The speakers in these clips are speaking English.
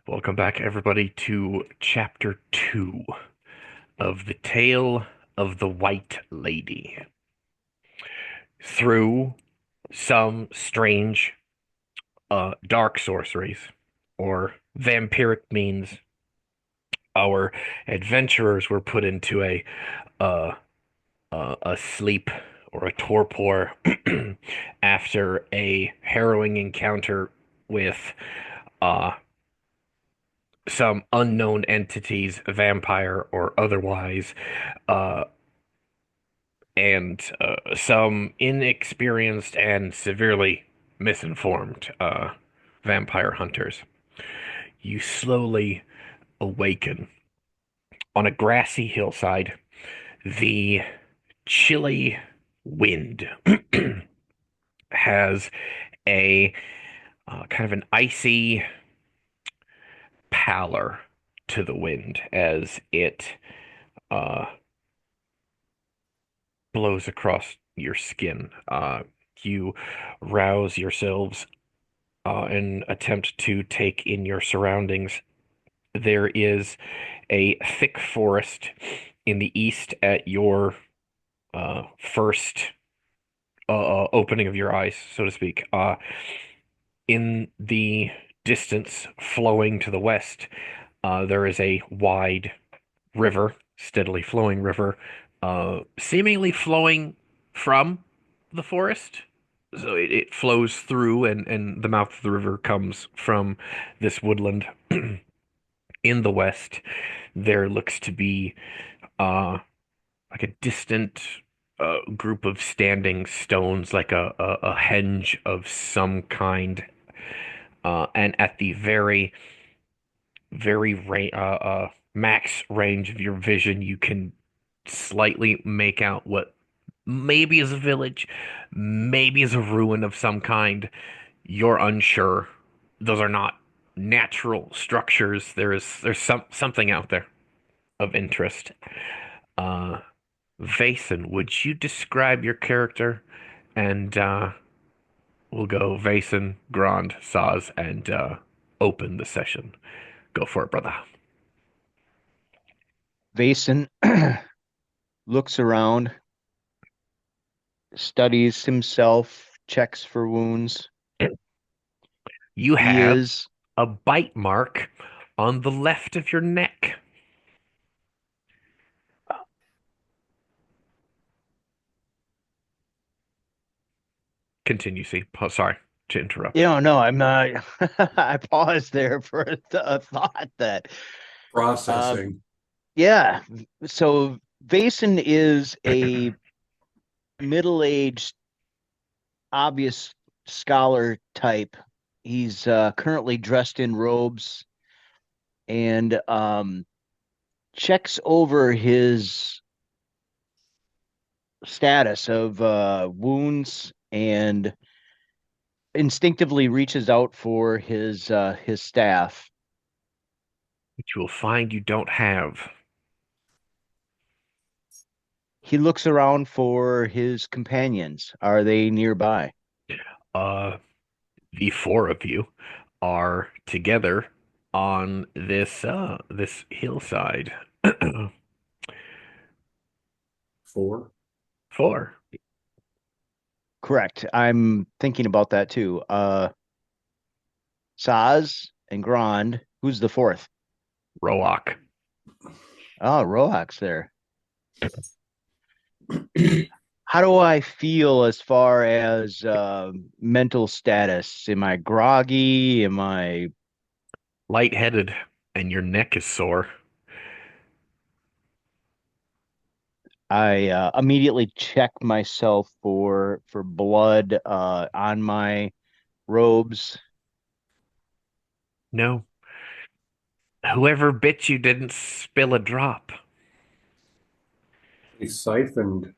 Welcome back, everybody, to Chapter 2 of The Tale of the White Lady. Through some strange, dark sorceries, or vampiric means, our adventurers were put into uh, a sleep or a torpor after a harrowing encounter with uh, some unknown entities, vampire or otherwise, uh, and some inexperienced and severely misinformed vampire hunters. You slowly awaken on a grassy hillside. The chilly wind has a kind of an icy pallor to the wind as it uh, blows across your skin. You rouse yourselves and attempt to take in your surroundings. There is a thick forest in the east at your first opening of your eyes, so to speak. In the distance, flowing to the west, there is a wide river, steadily flowing river, seemingly flowing from the forest. So it flows through, and the mouth of the river comes from this woodland. In the west, there looks to be uh, like a distant group of standing stones, like a henge of some kind. And at the very max range of your vision, you can slightly make out what maybe is a village, maybe is a ruin of some kind. You're unsure. Those are not natural structures. There's something out there of interest. Uh, Vason, would you describe your character? And we'll go Vason, Grand, Saz, and open the session. Go for it, brother. Vason looks around, studies himself, checks for wounds. You He have is, a bite mark on the left of your neck. Continue, see. Sorry to interrupt. no, I'm not. I paused there for a thought that, um, Processing. yeah. So Vason is a middle-aged, obvious scholar type. He's currently dressed in robes and checks over his status of wounds and instinctively reaches out for his staff. Which you will find you don't have. He looks around for his companions. Are they nearby? Uh, the four of you are together on this hillside. Four. Four. Correct. I'm thinking about that too. Saz and Grand. Who's the fourth? Roak. Oh, Roax there. How do I feel as far as mental status? Am I groggy? Am I Lightheaded, and your neck is sore. I immediately check myself for blood on my robes. No. Whoever bit you didn't spill a drop. He siphoned.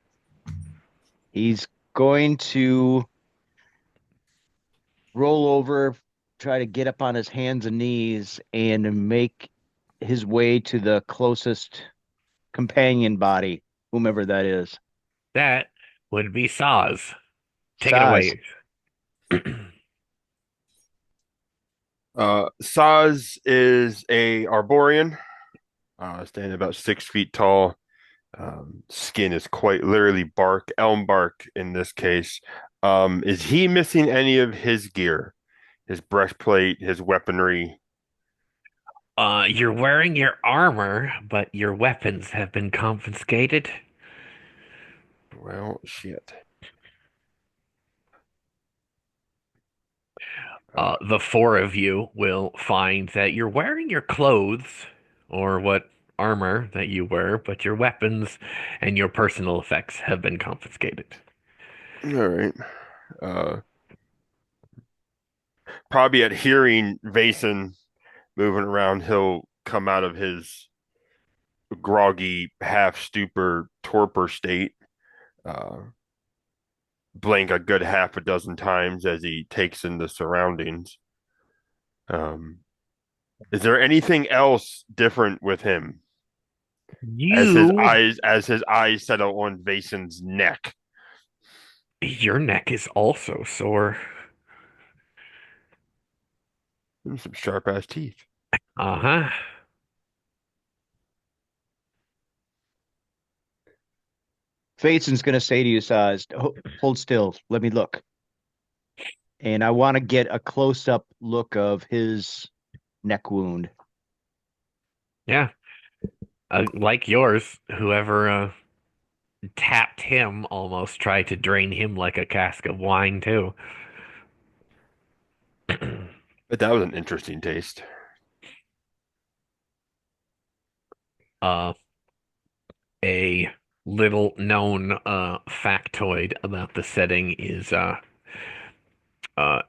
He's going to roll over, try to get up on his hands and knees, and make his way to the closest companion body, whomever that is. That would be Saz. Take it Saz, away. Saz is a Arborian, standing about 6 feet tall. Skin is quite literally bark, elm bark in this case. Is he missing any of his gear? His breastplate, his weaponry? You're wearing your armor, but your weapons have been confiscated. Well, shit. The four of you will find that you're wearing your clothes or what armor that you wear, but your weapons and your personal effects have been confiscated. All right. Uh, Probably at hearing Vason moving around, he'll come out of his groggy, half stupor, torpor state, uh, blink a good half a dozen times as he takes in the surroundings. Um, is there anything else different with him You, as his eyes settle on Vason's neck? your neck is also sore. Some sharp ass teeth. Uh-huh. Faison's going to say to you, Saz, hold still. Let me look. And I want to get a close up look of his neck wound. Yeah. Like yours, whoever tapped him almost tried to drain him like a cask of wine too. But that was an interesting taste. Uh, a little known factoid about the setting is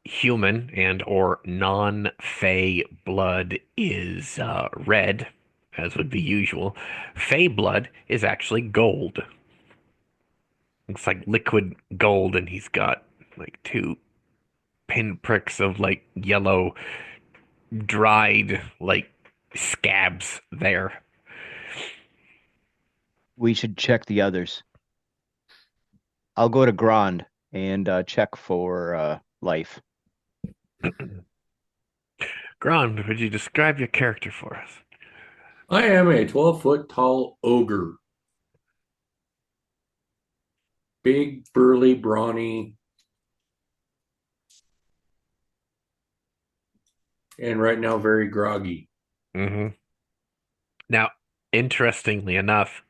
human and or non-fey blood is red, as would be usual. Fey blood is actually gold. It's like liquid gold, and he's got like two pinpricks of like yellow dried like scabs there. We should check the others. I'll go to Grand and check for life. Grond, would you describe your character for us? I am a 12-foot tall ogre. Big, burly, brawny, and right now very groggy. Hmm. Now, interestingly enough,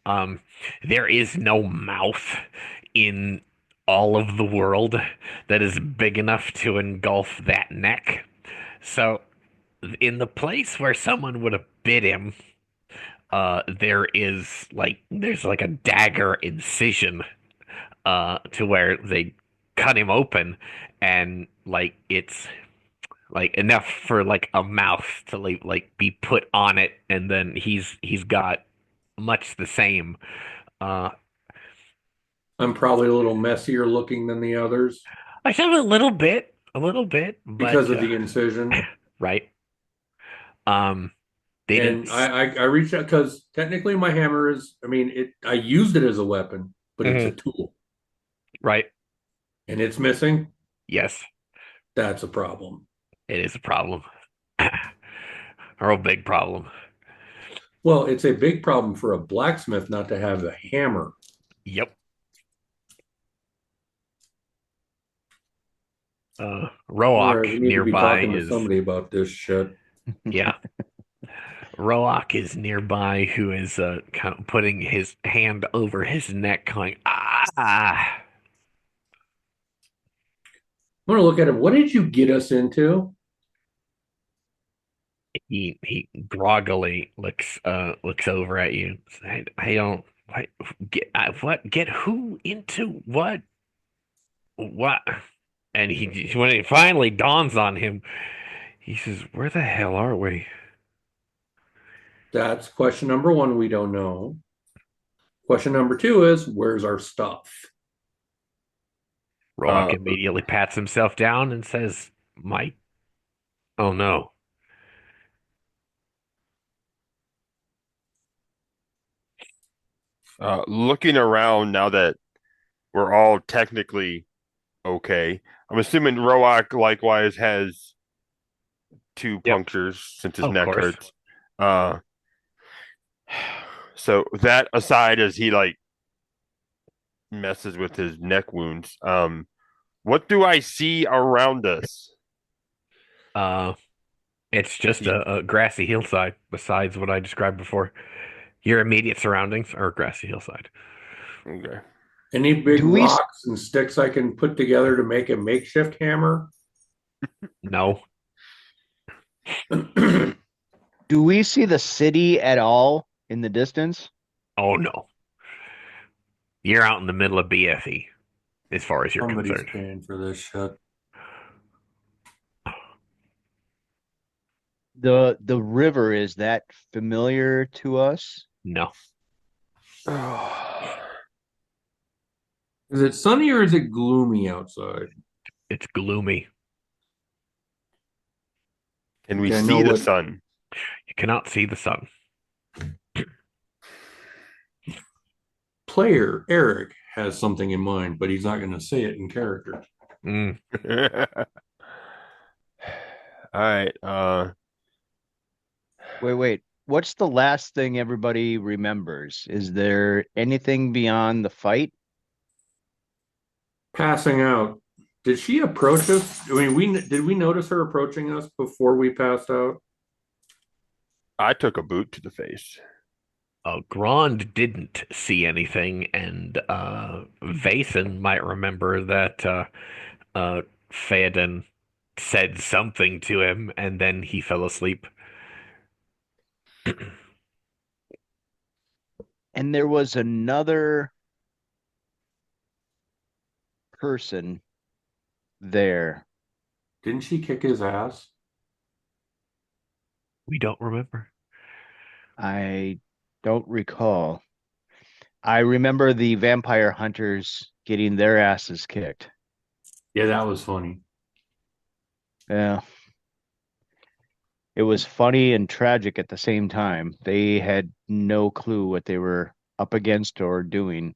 um, there is no mouth in all of the world that is big enough to engulf that neck. So, in the place where someone would have bit him, there's like a dagger incision, to where they cut him open, and like it's like enough for like a mouth to like be put on it, and then he's got much the same. Uh, I'm probably a little messier looking than the others I have a little bit, because but of the incision. right. Um, they didn't. And I reached out because technically my hammer is, I mean, I used it as a weapon, but it's a Mhm. tool Right. and it's missing. Yes, That's a problem. it is a problem. A real big problem. Well, it's a big problem for a blacksmith not to have a hammer. Yep. Roak Whereas we need to be nearby talking to is somebody about this shit. yeah. Roak is nearby, who is kind of putting his hand over his neck, going ah. I'm gonna look at him. What did you get us into? He groggily looks over at you. I don't what get who into what? And when it finally dawns on him, he says, "Where the hell are we?" That's question number one. We don't know. Question number two is where's our stuff? Roak Uh, immediately pats himself down and says, "My oh no." looking around now that we're all technically okay, I'm assuming Roak likewise has two Yep. punctures since his Of neck course. hurts. Uh, so that aside, as he like messes with his neck wounds, what do I see around us? Uh, it's just Yeah. a grassy hillside besides what I described before. Your immediate surroundings are a grassy hillside. Okay. Any big Do we rocks and sticks I can put together to make a makeshift hammer? No. do we see the city at all in the distance? Oh no. You're out in the middle of BFE as far as you're Somebody's concerned. paying for this shit. The river, is that familiar to us? No. Is it sunny or is it gloomy outside? It's gloomy. Can we Okay, I see know the what sun? You cannot see the sun. player Eric has something in mind, but he's not going to say it in character. Mm. All right. Wait. What's the last thing everybody remembers? Is there anything beyond the fight? Passing out. Did she approach us? I mean, did we notice her approaching us before we passed out? I took a boot to the face. Grond didn't see anything, and Vason might remember that Theoden said something to him, and then he fell asleep. And there was another person there. Didn't she kick his ass? We don't remember. I don't recall. I remember the vampire hunters getting their asses kicked. Yeah, that was funny. Yeah. It was funny and tragic at the same time. They had no clue what they were up against or doing.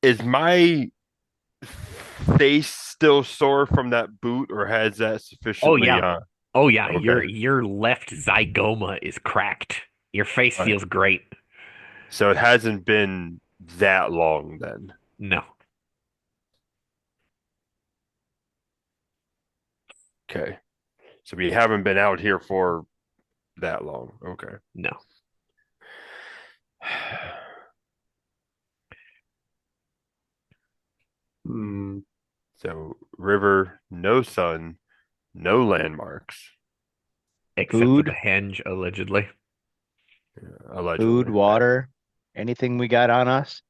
Is my face still sore from that boot, or has that Oh sufficiently? yeah. Oh yeah. Your Okay. your left zygoma is cracked. Your face All right. feels great. So it hasn't been that long then. No. Okay. So we haven't been out here for that long. Okay. No. Hmm. So river, no sun, no landmarks, Except for the Food, henge, allegedly. allegedly. food, water, anything we got on us?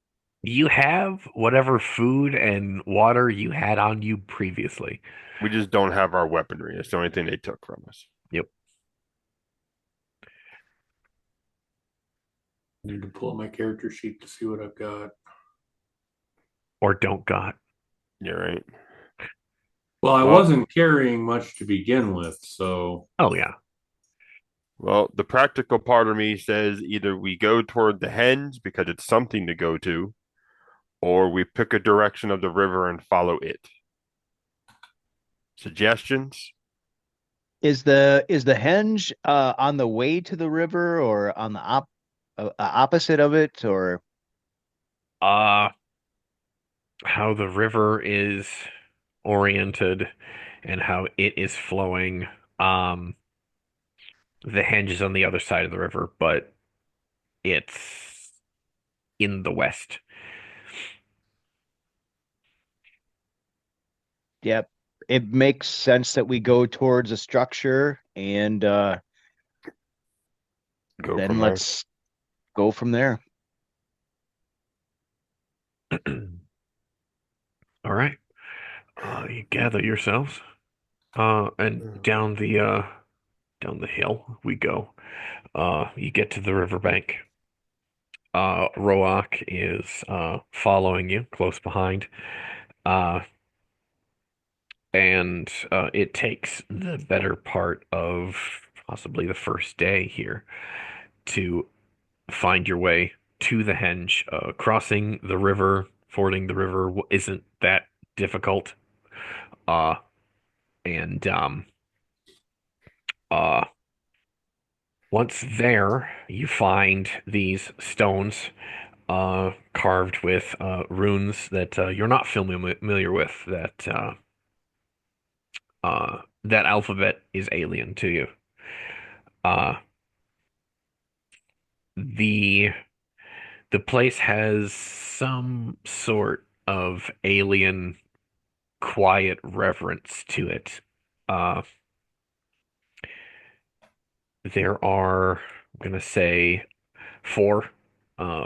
You have whatever food and water you had on you previously. We just don't have our weaponry. That's the only thing they took from us. Yep. I need to pull up my character sheet to see what I've got. Or don't got. You're right. Well, I Well- wasn't carrying much to begin with, so Oh yeah. Well, the practical part of me says either we go toward the hens because it's something to go to, or we pick a direction of the river and follow it. Suggestions? Is the henge on the way to the river or on the opposite of it, or Uh how the river is oriented and how it is flowing. The henge is on the other side of the river, but it's in the west. yep, it makes sense that we go towards a structure and Go then from there. let's go from there. All right. You gather yourselves. And down the hill we go. You get to the riverbank. Roak is following you close behind. Uh, and it takes the better part of possibly the first day here to find your way to the henge. Crossing the river, fording the river isn't that difficult. Uh, and uh, once there, you find these stones carved with runes that you're not familiar with. That alphabet is alien to you. Uh, the the place has some sort of alien quiet reverence to it. Uh, there are, I'm gonna say, four,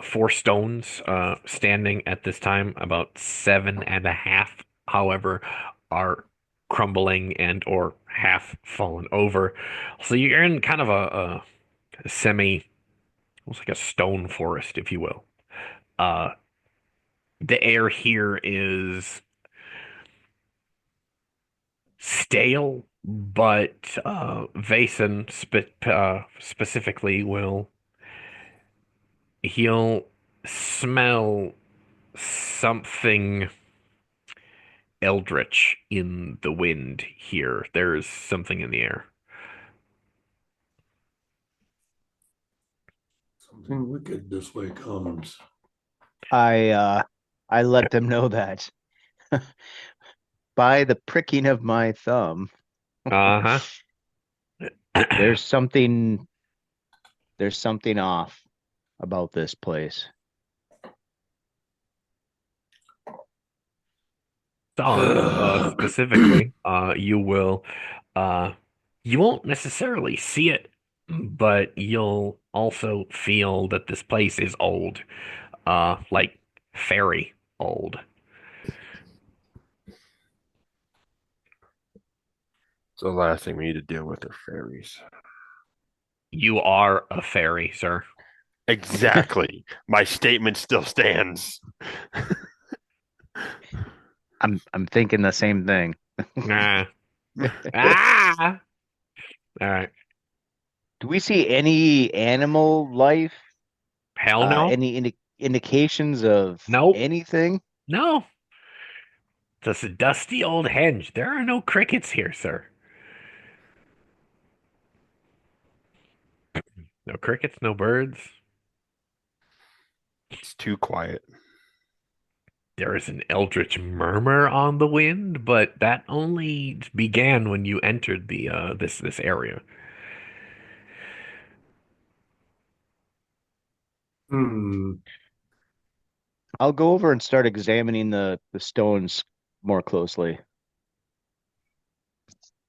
four stones standing at this time, about seven and a half, however, are crumbling and or half fallen over. So you're in kind of a semi, almost like a stone forest, if you will. Uh, the air here is stale, but Vason specifically he'll smell something eldritch in the wind here. There's something in the air. Something wicked this way comes. I let them know that by the pricking of my thumb. Uh-huh. There's something there's something off about this place. Dawn, specifically, uh, you won't necessarily see it, but you'll also feel that this place is old, like very old. So the last thing we need to deal with are fairies. You are a fairy, sir. Exactly. My statement still stands. I'm thinking the same thing. Nah. Ah! All right. Do we see any animal life? Hell no. Any indications of Nope. anything? No. This is dusty old henge. There are no crickets here, sir. No crickets, no birds. It's too quiet. There is an eldritch murmur on the wind, but that only began when you entered the this area. Hmm. I'll go over and start examining the stones more closely.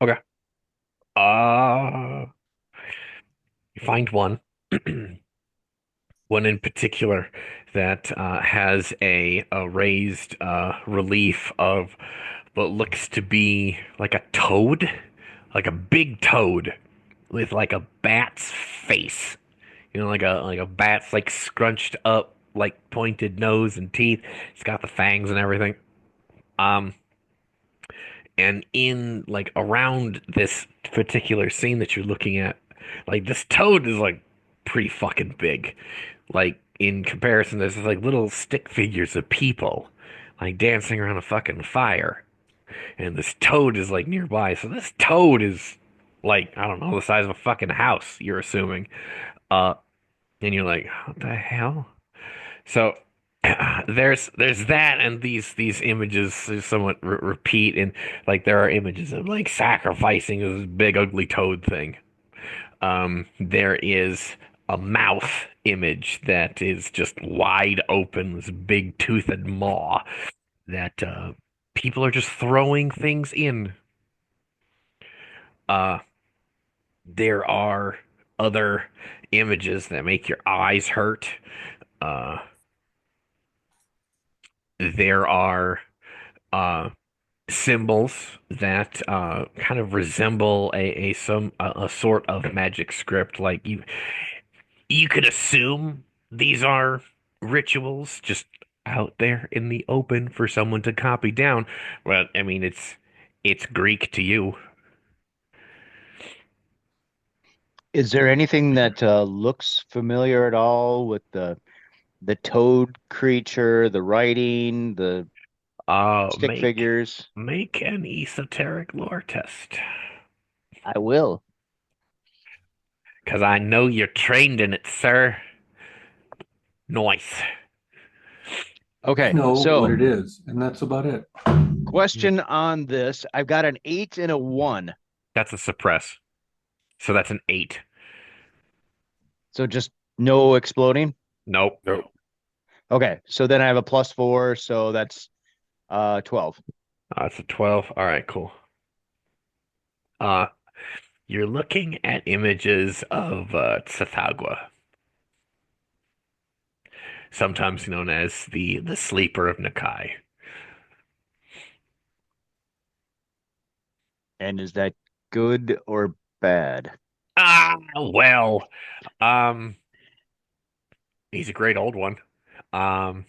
Okay. Uh, you find one. One in particular that has a raised relief of what looks to be like a toad, like a big toad with like a bat's face. You know, like a bat's like scrunched up, like pointed nose and teeth. It's got the fangs and everything. Um, and in like around this particular scene that you're looking at, like this toad is like pretty fucking big. Like in comparison, there's like little stick figures of people like dancing around a fucking fire, and this toad is like nearby. So this toad is like I don't know the size of a fucking house. You're assuming, uh, and you're like, what the hell? So there's that, and these images somewhat repeat, and like there are images of like sacrificing this big ugly toad thing. There is a mouth image that is just wide open, this big toothed maw that people are just throwing things in. Uh, there are other images that make your eyes hurt. Uh, there are uh, symbols that kind of resemble a sort of magic script. Like you could assume these are rituals just out there in the open for someone to copy down. Well, I mean it's Greek to you. Is there anything that looks familiar at all with the toad creature, the writing, the Uh, stick make figures. make an esoteric lore test. I will. Because I know you're trained in it, sir. Nice. I Okay, know what so it is, and that's about it. question on this. I've got an 8 and a 1. That's a suppress. So that's an 8. So just no exploding. Nope. Nope. Okay, so then I have a +4, so that's 12. That's a 12. All right, cool. Uh, you're looking at images of Tsathoggua, sometimes known as the Sleeper of Nakai. And is that good or bad? Well, um, he's a great old one. Um,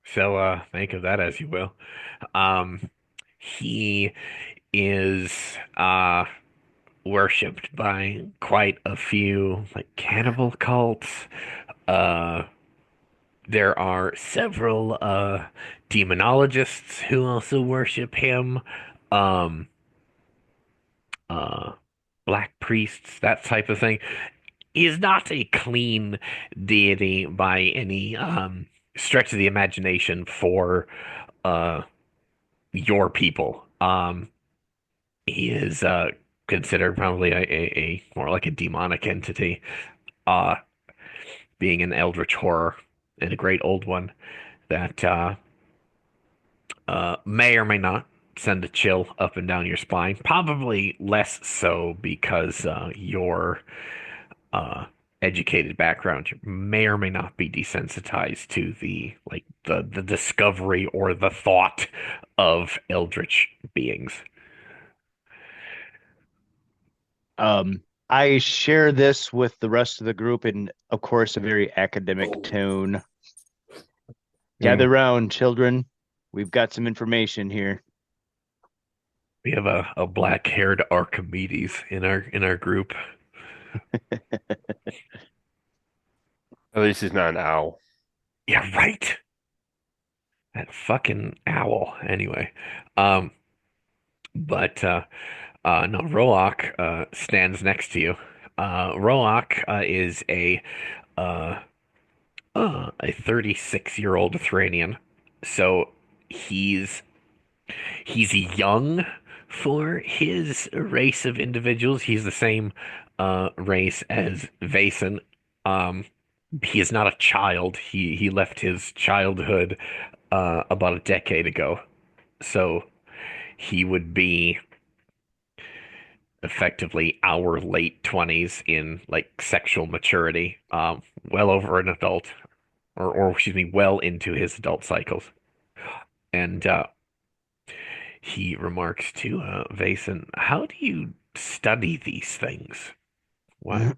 so think of that as you will. Um, he is worshipped by quite a few like cannibal cults. Uh, there are several demonologists who also worship him. Um, uh, black priests, that type of thing. He is not a clean deity by any stretch of the imagination for uh your people. He is considered probably a more like a demonic entity, uh, being an eldritch horror and a great old one that may or may not send a chill up and down your spine. Probably less so because your uh, educated background may or may not be desensitized to the discovery or the thought of eldritch beings. I share this with the rest of the group in, of course, a very academic tone. Gather round, children. We've got some information here. We have a black-haired Archimedes in our group. At least he's not an owl. Yeah, right. That fucking owl. Anyway, um, but no, Roak stands next to you. Roak is uh, a 36-year-old Lithuanian, so he's he's young for his race of individuals. He's the same race as Vason. Um, he is not a child. He left his childhood about a decade ago, so he would be effectively our late 20s in like sexual maturity, well over an adult, or excuse me, well into his adult cycles. And he remarks to Vason, "How do you study these things? What?"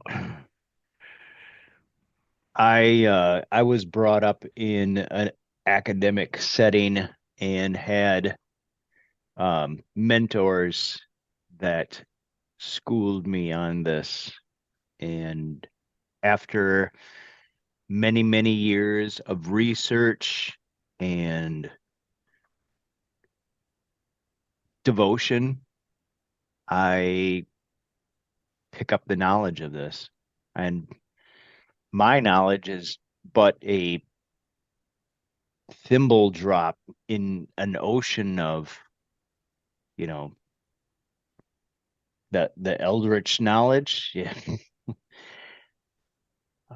I was brought up in an academic setting and had mentors that schooled me on this. And after many, many years of research and devotion, I pick up the knowledge of this. And my knowledge is but a thimble drop in an ocean of, you know, the eldritch knowledge. Yeah.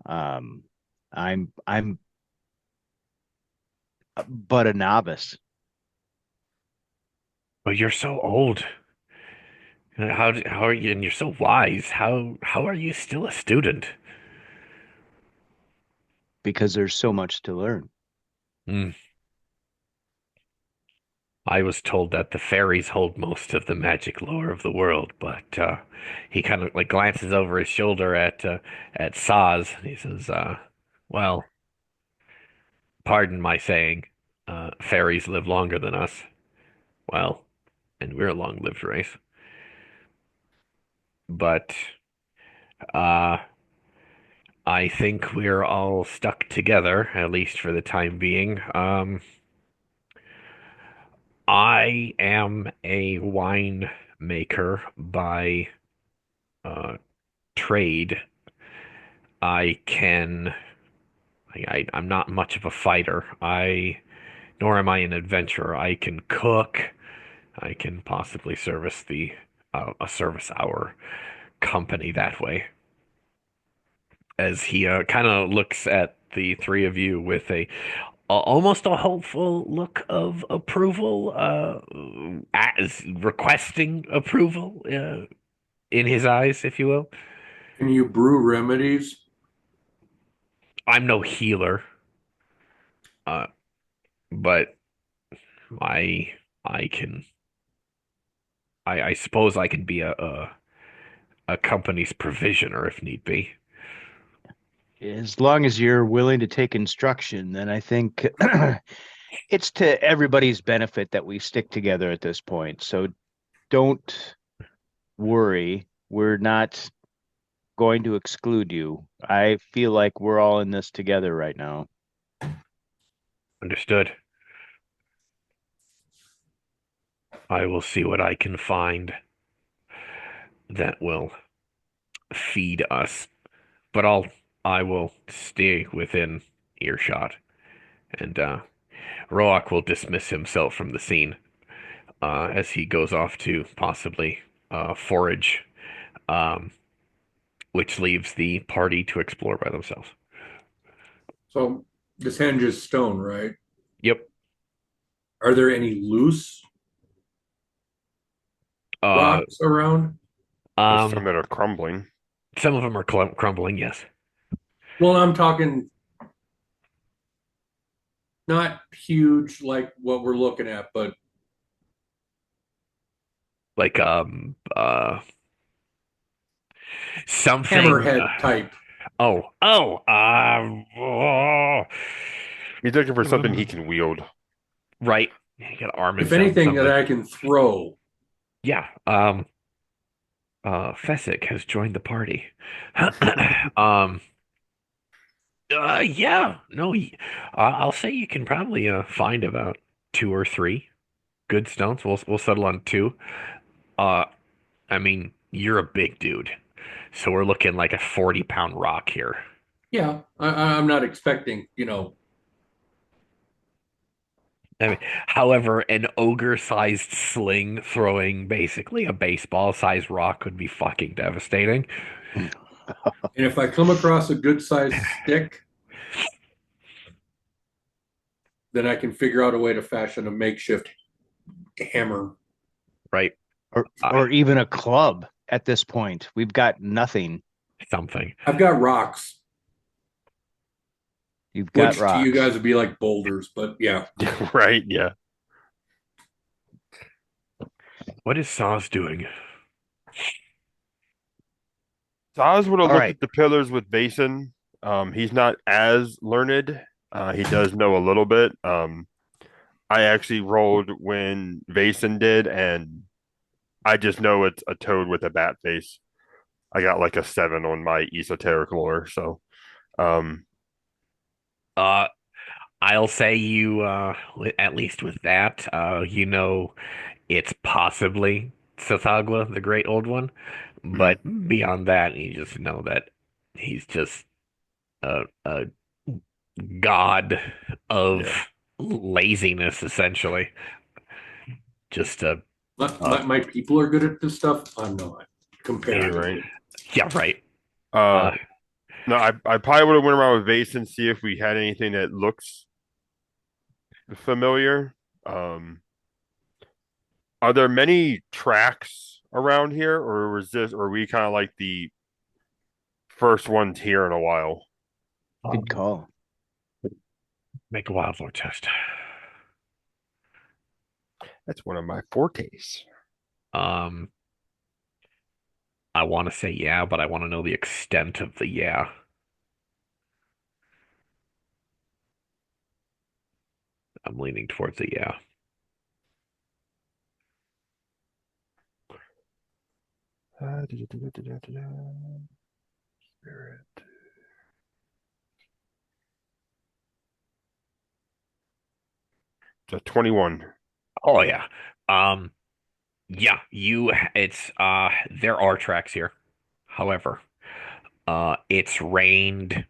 Um, I'm but a novice But you're so old. How are you? And you're so wise. How are you still a student? because there's so much to learn. Hmm. I was told that the fairies hold most of the magic lore of the world, but he kind of like glances over his shoulder at Saz. He says, "Well, pardon my saying, fairies live longer than us. Well, and we're a long-lived race. But uh, I think we're all stuck together, at least for the time being. I am a wine maker by trade. I can. I'm not much of a fighter. Nor am I an adventurer. I can cook. I can possibly service our company that way. As he kind of looks at the three of you with almost a hopeful look of approval, as requesting approval in his eyes, if you will. Can you brew remedies? I'm no healer, uh, but I I can I suppose I can be a company's provisioner if need be. As long as you're willing to take instruction, then I think it's to everybody's benefit that we stick together at this point. So don't worry. We're not going to exclude you. I feel like we're all in this together right now. Understood. I will see what I can find that will feed us, but I will stay within earshot, and Roak will dismiss himself from the scene as he goes off to possibly forage, um, which leaves the party to explore by themselves. So this henge is stone, right? Yep. Are there any loose Uh, rocks around? There's um, some that are crumbling. some of them are crumbling, yes. Well, I'm talking not huge like what we're looking at, but Like something. hammerhead type. Oh, He's looking for something he can wield. right. You gotta arm If himself with anything that something. I can throw. Yeah. Fessick has joined the party. Um. Yeah. No. I'll say you can probably find about two or three good stones. We'll settle on two. Uh. I mean, you're a big dude, so we're looking like a 40-pound rock here. Yeah, I'm not expecting, I mean, however, an ogre-sized sling throwing basically a baseball-sized rock would be fucking devastating. and if I come across a good sized stick, then I can figure out a way to fashion a makeshift hammer. Right? Or Uh, or even a club at this point. We've got nothing. something. I've got rocks, You've got which to you rocks. guys would be like boulders, but yeah. Right? Yeah. What is Saz doing? Saz would have All looked right. at the pillars with Basin. He's not as learned. He does know a little bit. I actually rolled when Vason did, and I just know it's a toad with a bat face. I got like a 7 on my esoteric lore, so um, Uh, I'll say you, at least with that, it's possibly Tsatagla, the great old one, but beyond that, you just know that he's just a god yeah, of laziness, essentially. Just My people are good at this stuff. I'm not you're right. comparatively. yeah, right. Uh, Uh, no, I probably would have went around with Vason see if we had anything that looks familiar. Um, are there many tracks around here, or was this, or are we kind of like the first ones here in a while? Good call. make a wild lore test. That's one of my fortes. Um, I want to say yeah, but I want to know the extent of the yeah. I'm leaning towards the yeah. Da-da-da-da-da-da-da. Spirit. So 21. Oh yeah. Um, yeah, there are tracks here. However, it's rained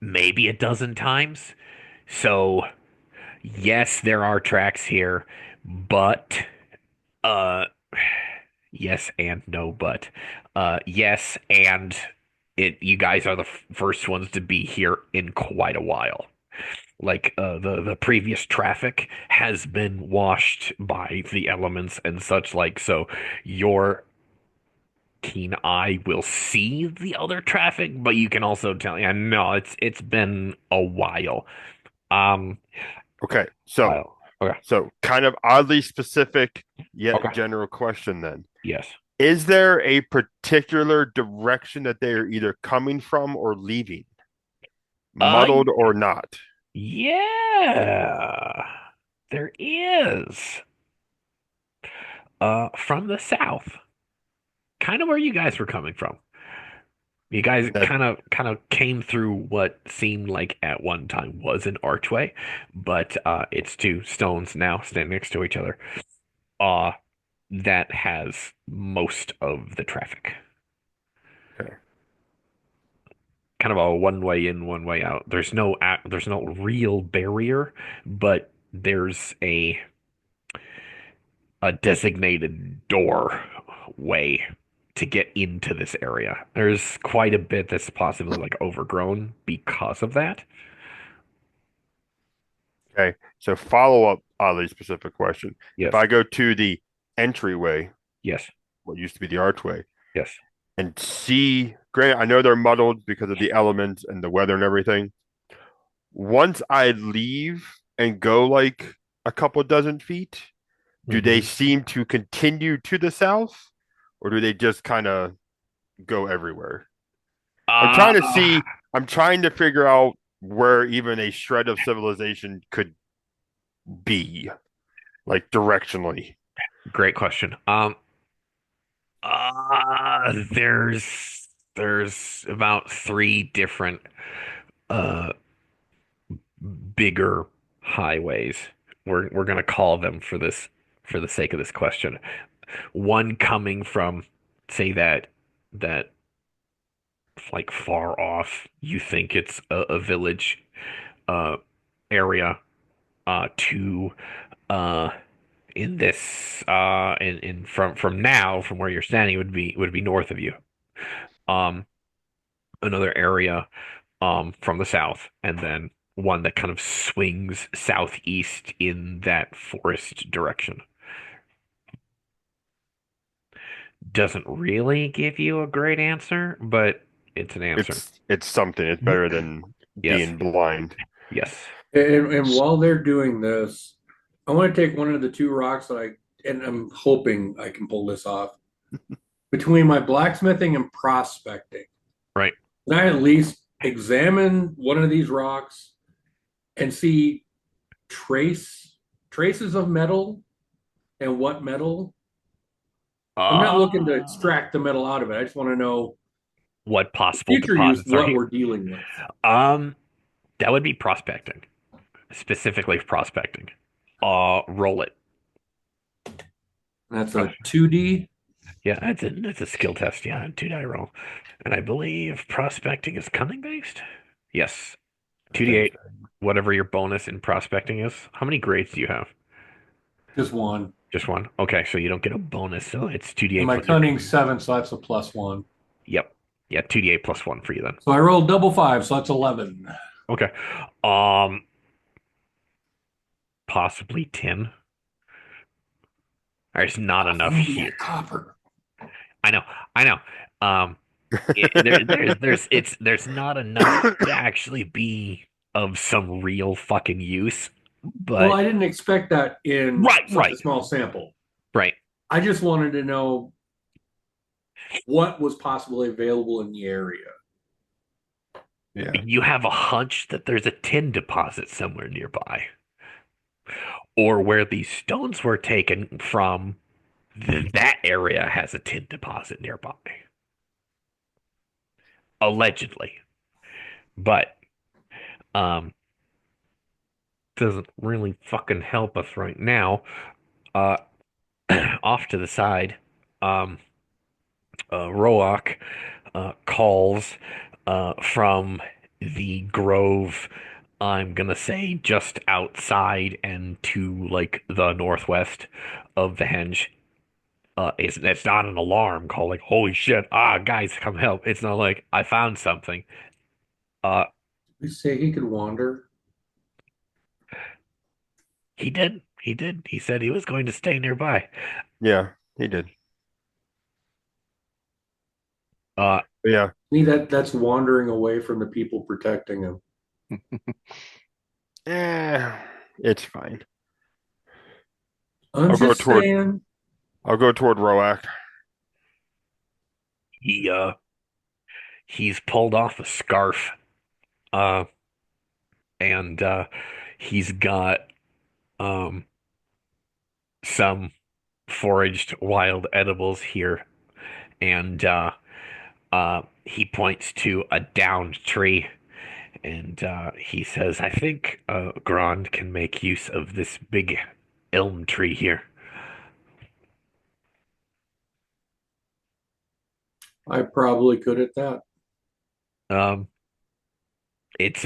maybe a dozen times. So, yes, there are tracks here, but uh yes and no, but yes, and you guys are the first ones to be here in quite a while. Like the previous traffic has been washed by the elements and such like, so your keen eye will see the other traffic, but you can also tell, yeah, no, it's been a while. Um, Okay, so while. Okay. kind of oddly specific yet Okay. general question then. Yes. Is there a particular direction that they are either coming from or leaving? Uh, Muddled or not? yeah, there is. From the south, kind of where you guys were coming from. You guys That kind of came through what seemed like at one time was an archway, but it's two stones now standing next to each other. Uh, that has most of the traffic. okay. Kind of a one way in, one way out. There's no real barrier, but there's a designated doorway to get into this area. There's quite a bit that's possibly like overgrown because of that. Okay. So follow up oddly specific question. If Yes. I go to the entryway, Yes. what used to be the archway, Yes. and see, granted, I know they're muddled because of the elements and the weather and everything. Once I leave and go like a couple dozen feet, do they hmm seem to continue to the south, or do they just kind of go everywhere? I'm Uh, trying to see, I'm trying to figure out where even a shred of civilization could be, like directionally. Great question. There's about three different uh bigger highways. We're gonna call them for the sake of this question. One coming from, say, that like far off, you think it's a village uh area, to uh in this in from now from where you're standing would be north of you. Um, another area from the south, and then one that kind of swings southeast in that forest direction. Doesn't really give you a great answer, but it's an answer. It's something. It's better than Yes. being blind. Yes. And while they're doing this, I want to take one of the two rocks and I'm hoping I can pull this off. Between my blacksmithing and prospecting, Right. can I at least examine one of these rocks and see traces of metal and what metal? I'm not looking to Uh, extract the metal out of it. I just want to know what possible future use deposits are what here? we're dealing with. Um, that would be prospecting, specifically prospecting. Roll it. That's a 2D. Yeah, that's a skill test. Yeah, two die roll, and I believe prospecting is cunning based. Yes, I two d think eight, whatever your bonus in prospecting is. How many grades do you have? Just one. Just one. Okay, so you don't get a bonus, so it's two d And eight my plus your. cunning 7, so that's a +1. Yep, yeah, 2d8 plus one for you then. So I rolled double 5, so that's 11. Okay, um, possibly 10. There's not enough Yeah, here. copper. I know, I know. Um, there's not enough to actually be of some real fucking use, Well, but I didn't expect that in right, such right, a small sample. right. I just wanted to know what was possibly available in the area. yeah. You have a hunch that there's a tin deposit somewhere nearby, or where these stones were taken from, that area has a tin deposit nearby, allegedly. But um, doesn't really fucking help us right now. Uh, off to the side, um, Roak calls from the grove. I'm gonna say just outside and to like the northwest of the henge. It's not an alarm call like holy shit, guys, come help. It's not like I found something. Uh, You say he could wander. he did. He did. He said he was going to stay nearby. Yeah, he did. Uh, Yeah, See that's wandering away from the people protecting him. eh, it's fine. I'm I'll go just toward saying. I'll go toward Roak. he he's pulled off a scarf. Uh, and he's got um some foraged wild edibles here, and he points to a downed tree, and he says, "I think Grand can make use of this big elm tree here." I probably could at that. Um, it's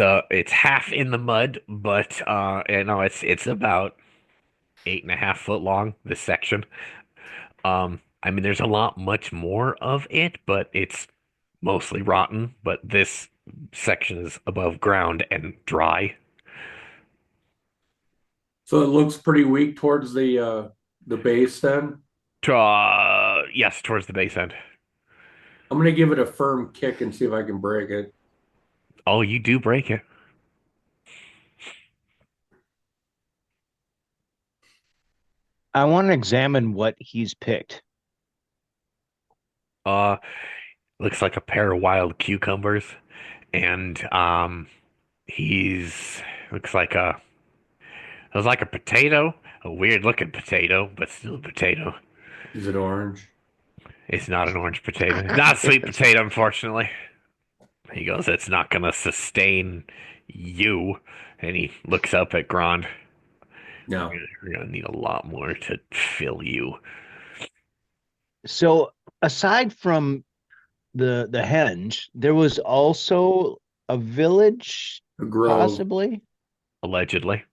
half in the mud, but it's about 8.5 foot long, this section. I mean, there's a lot much more of it, but it's mostly rotten. But this section is above ground and dry. So it looks pretty weak towards the base then. Yes, towards the base end. I'm gonna give it a firm kick and see if I can break it. Oh, you do break it. I want to examine what he's picked. Uh, looks like a pair of wild cucumbers, and he's looks like a potato, a weird looking potato, but still a potato. Is it orange? It's not an orange potato. It's not a sweet potato, unfortunately. He goes, "It's not gonna sustain you." And he looks up at Grand. No. We're gonna need a lot more to fill you. So aside from the henge, there was also a village, A grove. possibly. Allegedly.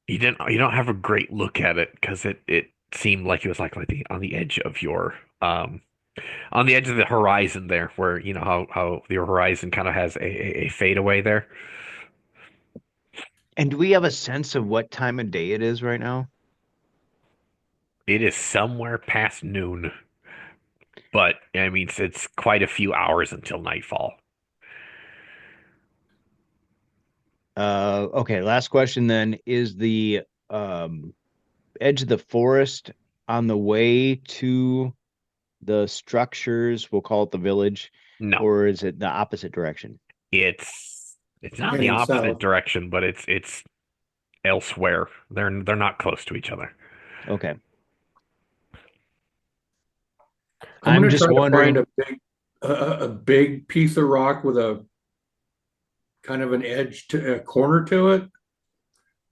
You don't have a great look at it because it seemed like it was like on the edge of your on the edge of the horizon there, where you know how your horizon kind of has a fadeaway there. And do we have a sense of what time of day it is right now? It is somewhere past noon, but I mean it's quite a few hours until nightfall. Okay, last question then. Is the um edge of the forest on the way to the structures, we'll call it the village, No, or is it the opposite direction? it's not in the Heading opposite south. direction, but it's elsewhere. They're not close to each other. Okay. I'm I'm gonna just try to find wondering. a big piece of rock with a kind of an edge to a corner to it,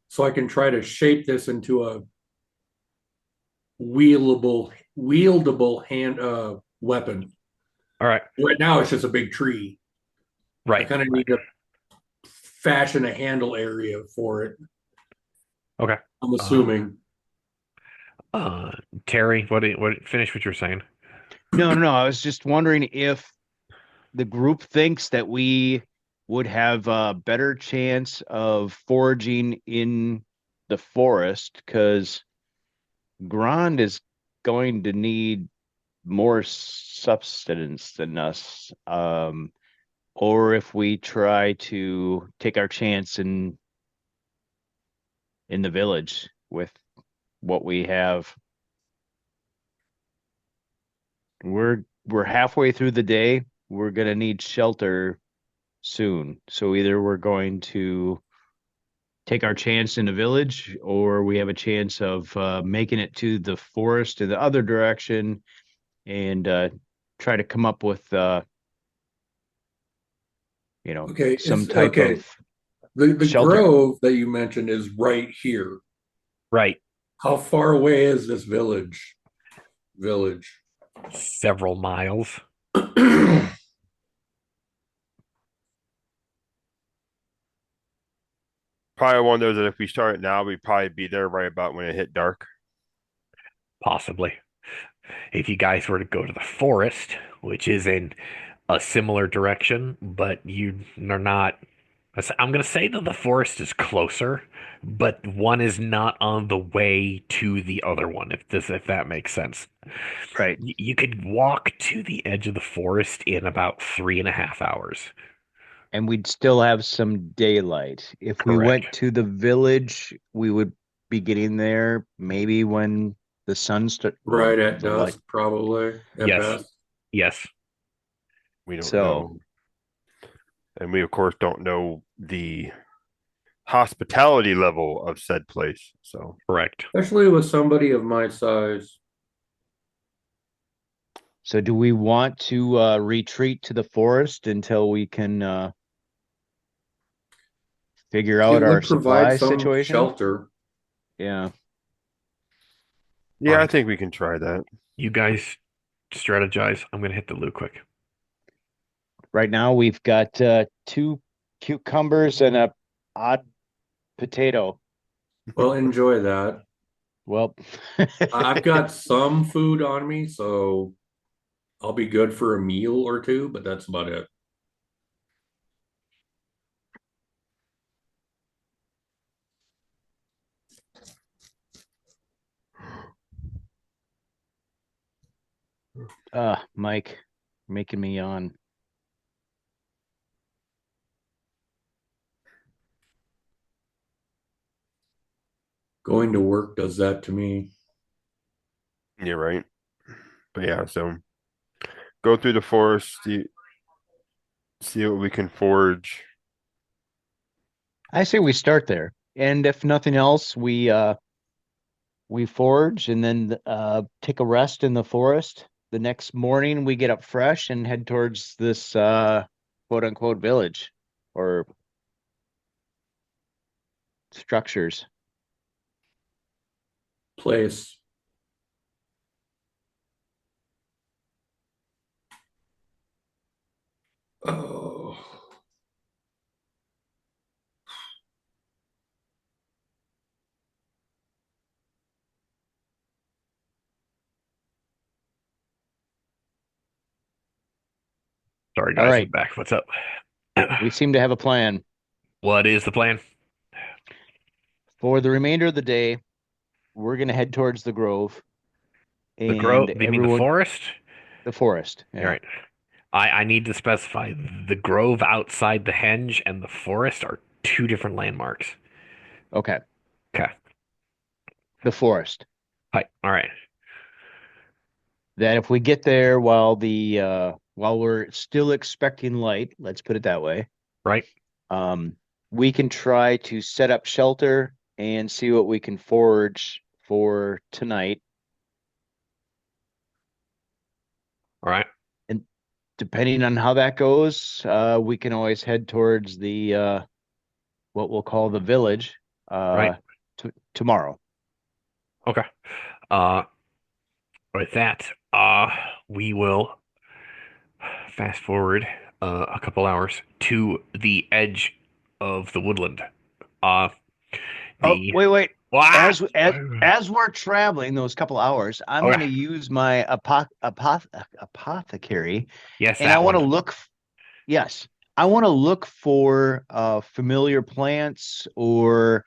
so I can try to shape this into a wieldable hand weapon. All right, Right now, it's just a big tree. I right, kind of right. need to fashion a handle area for it. Okay. I'm Uh, assuming. uh, Terry, finish what you're saying. No, no, no. I was just wondering if the group thinks that we would have a better chance of foraging in the forest because Grand is going to need more substance than us. Or if we try to take our chance in the village with what we have. We're halfway through the day. We're gonna need shelter soon. So either we're going to take our chance in the village, or we have a chance of making it to the forest in the other direction and try to come up with Okay, some is type okay. of The shelter. grove that you mentioned is right here. Right. How far away is this village? Village. Several miles. Probably one of those that if we start it now, we'd probably be there right about when it hit dark. Possibly. If you guys were to go to the forest, which is in a similar direction, but you are not. I'm going to say that the forest is closer, but one is not on the way to the other one, if that makes sense. Right. You could walk to the edge of the forest in about 3.5 hours. And we'd still have some daylight. If we Correct. went to the village, we would be getting there maybe when the sun well, Right at the light. dusk, probably at Yes. best. Yes. We don't So, know. And we, of course, don't know the hospitality level of said place. So, Correct. Especially with somebody of my size. so do we want to retreat to the forest until we can figure out It our would provide supply some situation? shelter. Yeah. yeah, I think we can try that. You guys strategize. I'm going to hit the loo quick. Right now we've got two cucumbers and a odd potato. Well, enjoy that. Well, I've got some food on me, so I'll be good for a meal or two, but that's about it. Mike, making me yawn. Going to work does that to me. You're right. But yeah, so go through the forest, see what we can forage. I say we start there, and if nothing else, we forage and then take a rest in the forest. The next morning, we get up fresh and head towards this quote unquote village or structures. Place. Oh, Sorry, All guys. I'm right, back. What's up? we seem to have a plan. What is the plan? For the remainder of the day, we're going to head towards the grove The grove? and You mean the everyone, forest? the forest. All Yeah. right. I need to specify the grove outside the henge and the forest are two different landmarks. Okay. Okay. The forest. Hi. All right. That if we get there while we're still expecting light, let's put it that way, Right. um, we can try to set up shelter and see what we can forage for tonight. All right. And depending on how that goes, we can always head towards the what we'll call the village Right. tomorrow. Okay. With that, we will fast forward a couple hours to the edge of the woodland. Uh, Oh, the wait. ah, As we're traveling those couple hours, I'm going to okay. use my apothecary, Yes, and I that want to one. look. Yes, I want to look for familiar plants or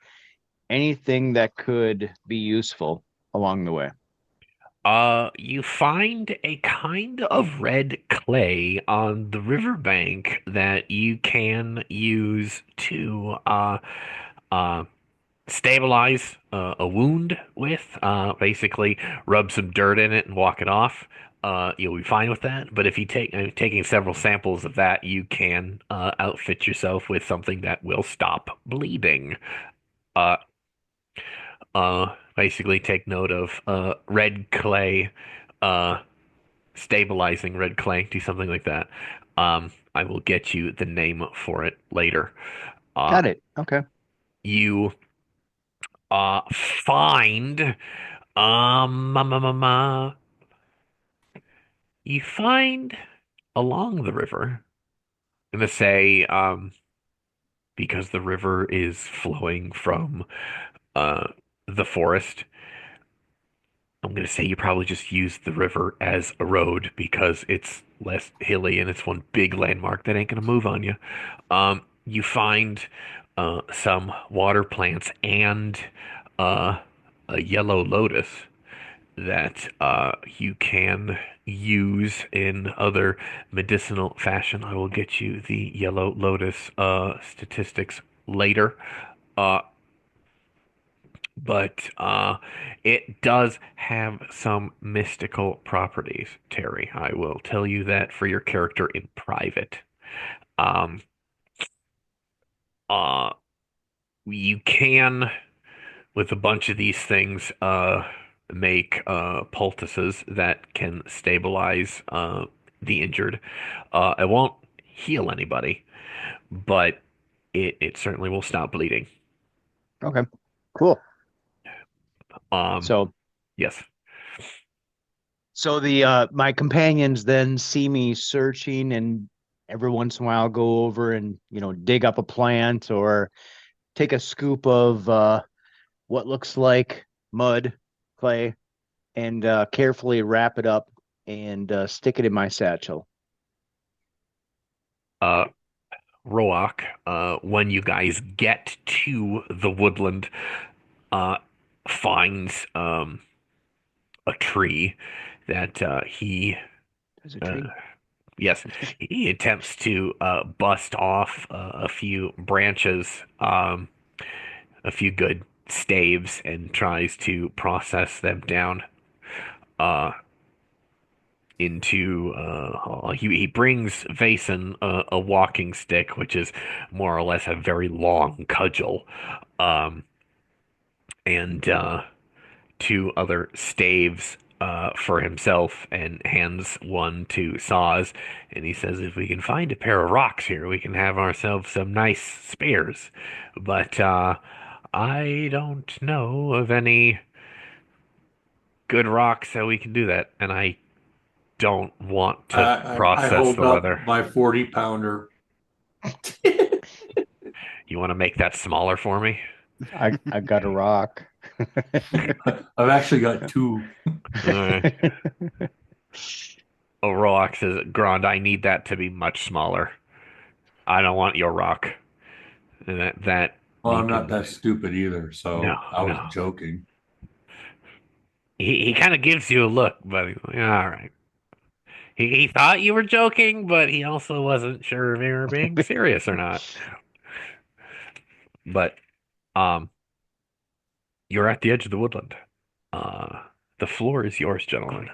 anything that could be useful along the way. You find a kind of red clay on the riverbank that you can use to uh stabilize a wound with. Basically, rub some dirt in it and walk it off. You'll be fine with that. But if you taking several samples of that, you can outfit yourself with something that will stop bleeding. Uh, Basically, take note of red clay, uh, stabilizing red clay. Do something like that. I will get you the name for it later. Uh, Got it. Okay. you uh find um um, um, um, uh, you find along the river. I'm gonna say because the river is flowing from uh the forest. I'm gonna say you probably just use the river as a road because it's less hilly and it's one big landmark that ain't gonna move on you. You find some water plants and uh, a yellow lotus that you can use in other medicinal fashion. I will get you the yellow lotus statistics later. Uh, but it does have some mystical properties, Terry. I will tell you that for your character in private. Um, uh, you can, with a bunch of these things, make poultices that can stabilize the injured. It won't heal anybody, but it certainly will stop bleeding. Okay. Cool. Um, So yes. so the my companions then see me searching, and every once in a while go over and dig up a plant or take a scoop of what looks like mud, clay, and carefully wrap it up and stick it in my satchel. Uh, Roak, when you guys get to the woodland, uh, finds a tree that There's a uh, tree. yes, he attempts to bust off a few branches, a few good staves, and tries to process them down uh, into he brings Vason a walking stick, which is more or less a very long cudgel, um, and two other staves for himself, and hands one to Saz, and he says, "If we can find a pair of rocks here, we can have ourselves some nice spears." But I don't know of any good rocks that we can do that, and I don't want to I process hold the up leather. my 40 pounder. You want to make that smaller for me? I got a rock. I've actually got two. All right. Oh, Roax says, Grand, I need that to be much smaller. I don't want your rock. And that Well, you I'm not can. that stupid either, No, so I was no. joking. He kind of gives you a look, but he's like, all right. He thought you were joking, but he also wasn't sure if you were being serious or not. But um, you're at the edge of the woodland. Uh, the floor is yours, gentlemen.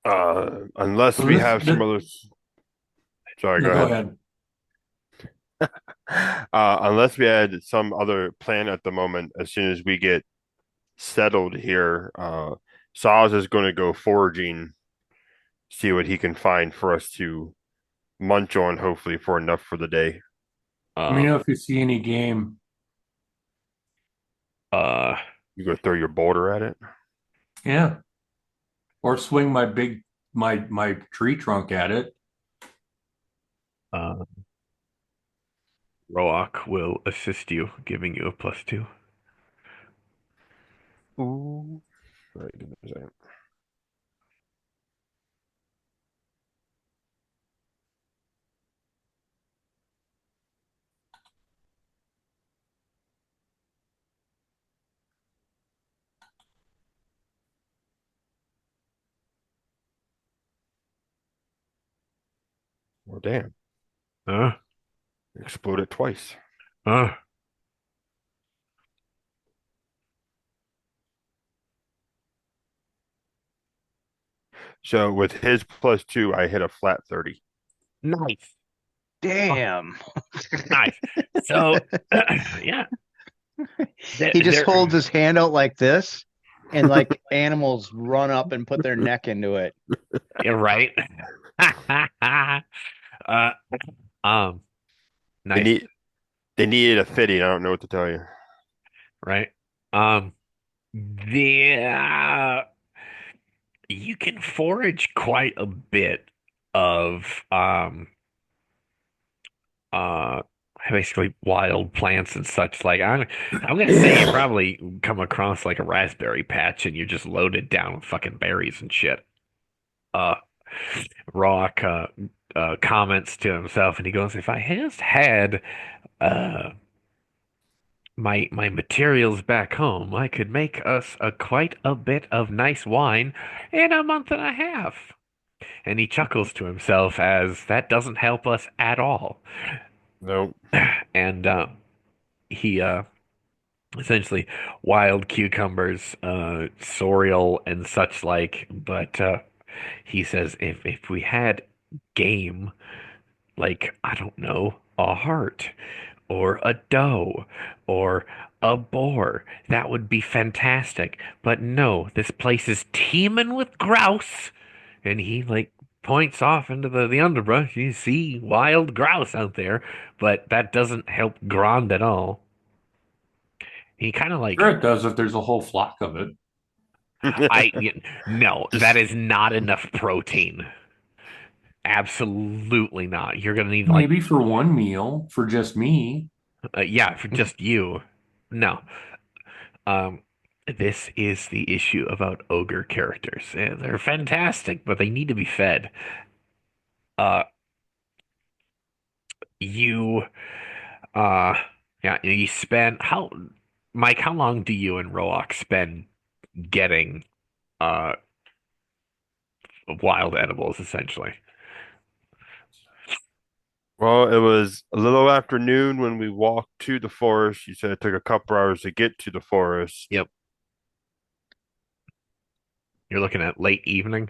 Unless So we have some this other. Sorry, no, go go ahead. ahead. Unless we had some other plan at the moment, as soon as we get settled here, Saz is going to go foraging, see what he can find for us to munch on, hopefully for enough for the day. Let me Uh, know if you see any game. uh, You go throw your boulder at it. Yeah. Or swing my tree trunk at it. uh, Roak will assist you, giving you a +2. Ooh. Right, give me a second. Oh, damn. Uh, Exploded twice. uh, So with his +2, I hit a flat 30. nice. Damn. Nice. So, yeah, He just there, holds his hand out like this. and like animals run up and put their neck into it. Yeah, right. uh, um, They nice, need they needed a fitting. I don't know what to tell you. right? Um, the you can forage quite a bit of uh basically wild plants and such. Like I'm gonna say you probably come across like a raspberry patch and you're just loaded down with fucking berries and shit. Uh, Rock comments to himself and he goes, "If I just had uh my materials back home, I could make us a quite a bit of nice wine in a month and a half." And he chuckles to himself as that doesn't help us at all. No. And he essentially wild cucumbers, sorrel and such like. But he says if we had game, like I don't know, a hart or a doe or a boar, that would be fantastic. But no, this place is teeming with grouse, and he like points off into the underbrush. You see wild grouse out there, but that doesn't help Grand at all. He kind of Sure, like it does if there's a whole flock of it. no, that Just is not enough protein. Absolutely not. You're gonna need like Maybe for one meal for just me. yeah, for just you. No. Um this is the issue about ogre characters. They're fantastic, but they need to be fed. Uh you uh yeah, you spend how Mike, how long do you and Roak spend getting uh wild edibles essentially? well, it was a little afternoon when we walked to the forest. You said it took a couple hours to get to the forest. Yep. You're looking at late evening,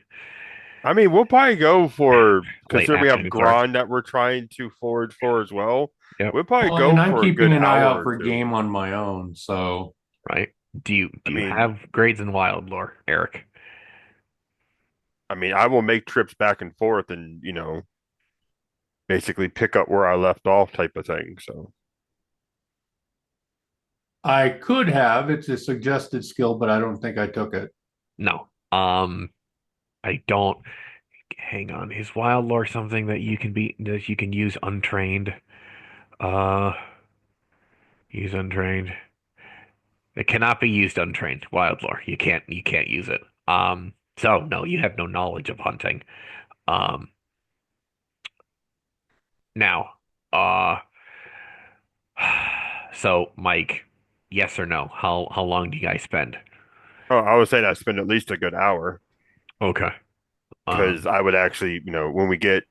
I mean, we'll probably go for, late considering we have afternoon, sorry. Gron that we're trying to forage for as well. Yep. We'll probably Well, and go I'm for a keeping good an eye hour out or for two. game on my own. So Right. Do you I do you mean, have grades in wild lore, Eric? I mean, I will make trips back and forth and, basically pick up where I left off type of thing. So, I could have. It's a suggested skill, but I don't think I took it. No. I don't. Hang on. Is wild lore something that you can use untrained? Uh, use untrained. It cannot be used untrained. Wild lore. You can't use it. So no, you have no knowledge of hunting. Um, now, uh, so Mike, yes or no? How long do you guys spend? oh, I would say I spend at least a good hour Okay. because Um, I would actually, when we get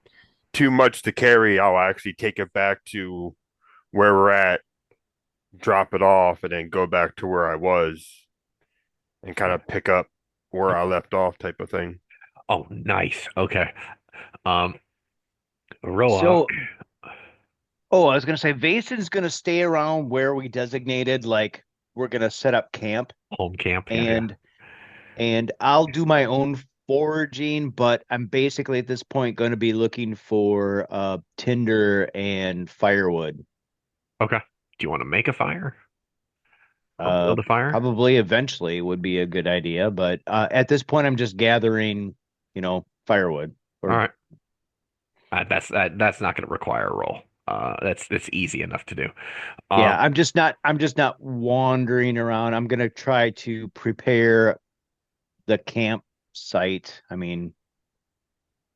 too much to carry, I'll actually take it back to where we're at, drop it off, and then go back to where I was and kind of pick up where I left off type of thing. oh, nice. Okay. Um, Roa, So, oh, I was gonna say Vason's gonna stay around where we designated, like we're gonna set up camp, home camp. Yeah, yeah. and I'll do my own foraging, but I'm basically at this point going to be looking for tinder and firewood. Okay. Do you want to make a fire or Uh, build a fire? Probably eventually would be a good idea, but at this point, I'm just gathering, firewood. All Or right. That's not going to require a roll. That's easy enough to do. yeah, Um, I'm just not wandering around. I'm gonna try to prepare the campsite. I mean,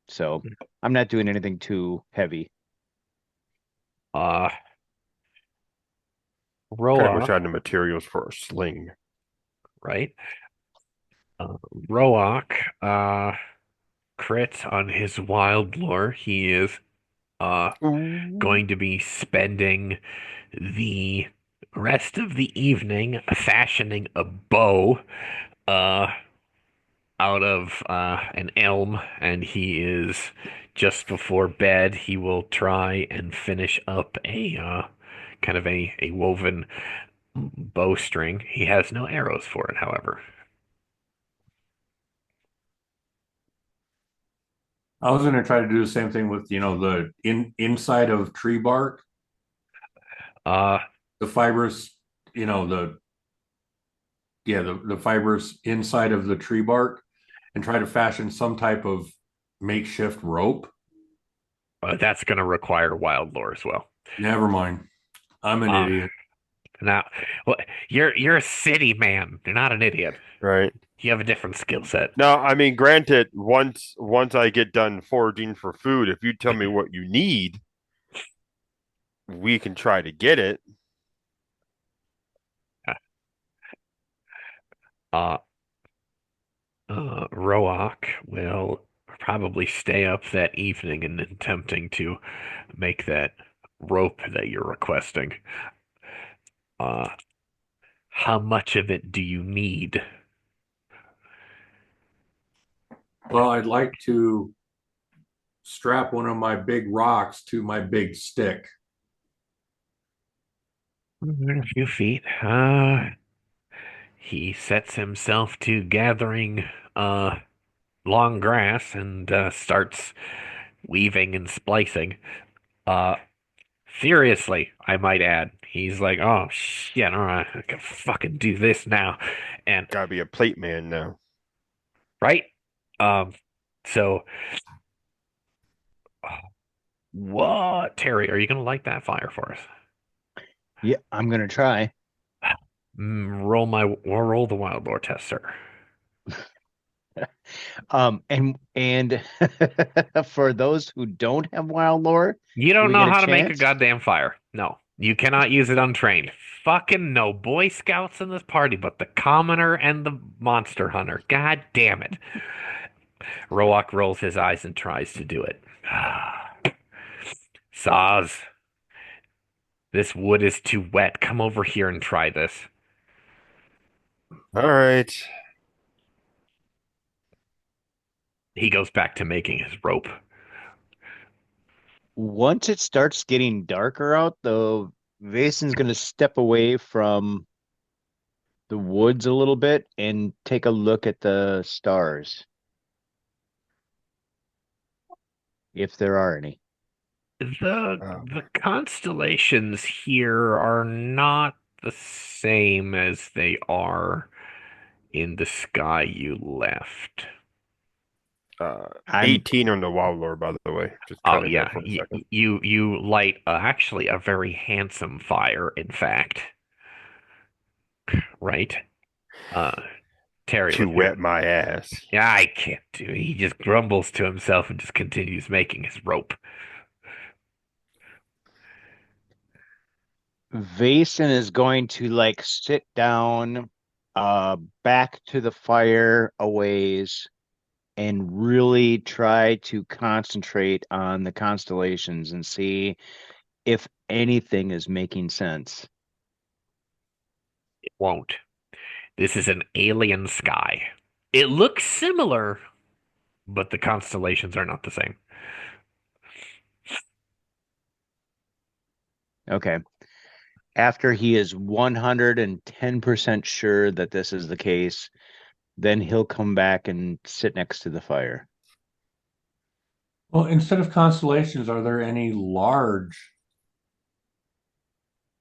so I'm not doing anything too heavy. uh, Kind of wish Roa, I had the materials for a sling. right? Uh, Roak, crit on his wild lore. He is uh Ooh. going to be spending the rest of the evening fashioning a bow. Uh, out of an elm, and he is just before bed. He will try and finish up a kind of a woven bowstring. He has no arrows for it, however. I was going to try to do the same thing with, the inside of tree bark, Uh, the fibers, the yeah, the fibers inside of the tree bark, and try to fashion some type of makeshift rope. that's going to require wild lore as well. Never mind. I'm an Uh, idiot. Now, well, you're a city man. You're not an idiot. Right. You have a different skill set. No, I mean, granted, once I get done foraging for food, if you tell me what you need, we can try to get it. Uh, Roak will probably stay up that evening and attempting to make that rope that you're requesting. Uh, how much of it do you need? Well, I'd like to strap one of my big rocks to my big stick. A few feet. He sets himself to gathering long grass and starts weaving and splicing. Uh, Furiously, I might add. He's like, oh shit, all right, I can fucking do this now. And Gotta be a plate man now. right? Um, so what, Terry, are you gonna light that fire for us? Yeah, I'm gonna try. Roll the wild lore test, sir. And for those who don't have wild lore, You do don't we know get a how to make a chance? goddamn fire. No, you cannot use it untrained. Fucking no Boy Scouts in this party, but the commoner and the monster hunter. God damn it. Roak rolls his eyes and tries to do it. Saz, this wood is too wet. Come over here and try this. All right. He goes back to making his rope. Once it starts getting darker out, though, Vason's gonna step away from the woods a little bit and take a look at the stars, if there are any. The Um, the constellations here are not the same as they are in the sky you left. I'm 18 on the wild lore, by the way. Just Oh cut in there yeah, for a second. you light actually a very handsome fire, in fact, right? Uh, Terry, To what's your? wet my ass. Yeah, I can't do it. He just grumbles to himself and just continues making his rope. Vason is going to like sit down back to the fire a ways and really try to concentrate on the constellations and see if anything is making sense. It won't. This is an alien sky. It looks similar, but the constellations are not the same. Okay. After he is 110% sure that this is the case, then he'll come back and sit next to the fire. Well, instead of constellations, are there any large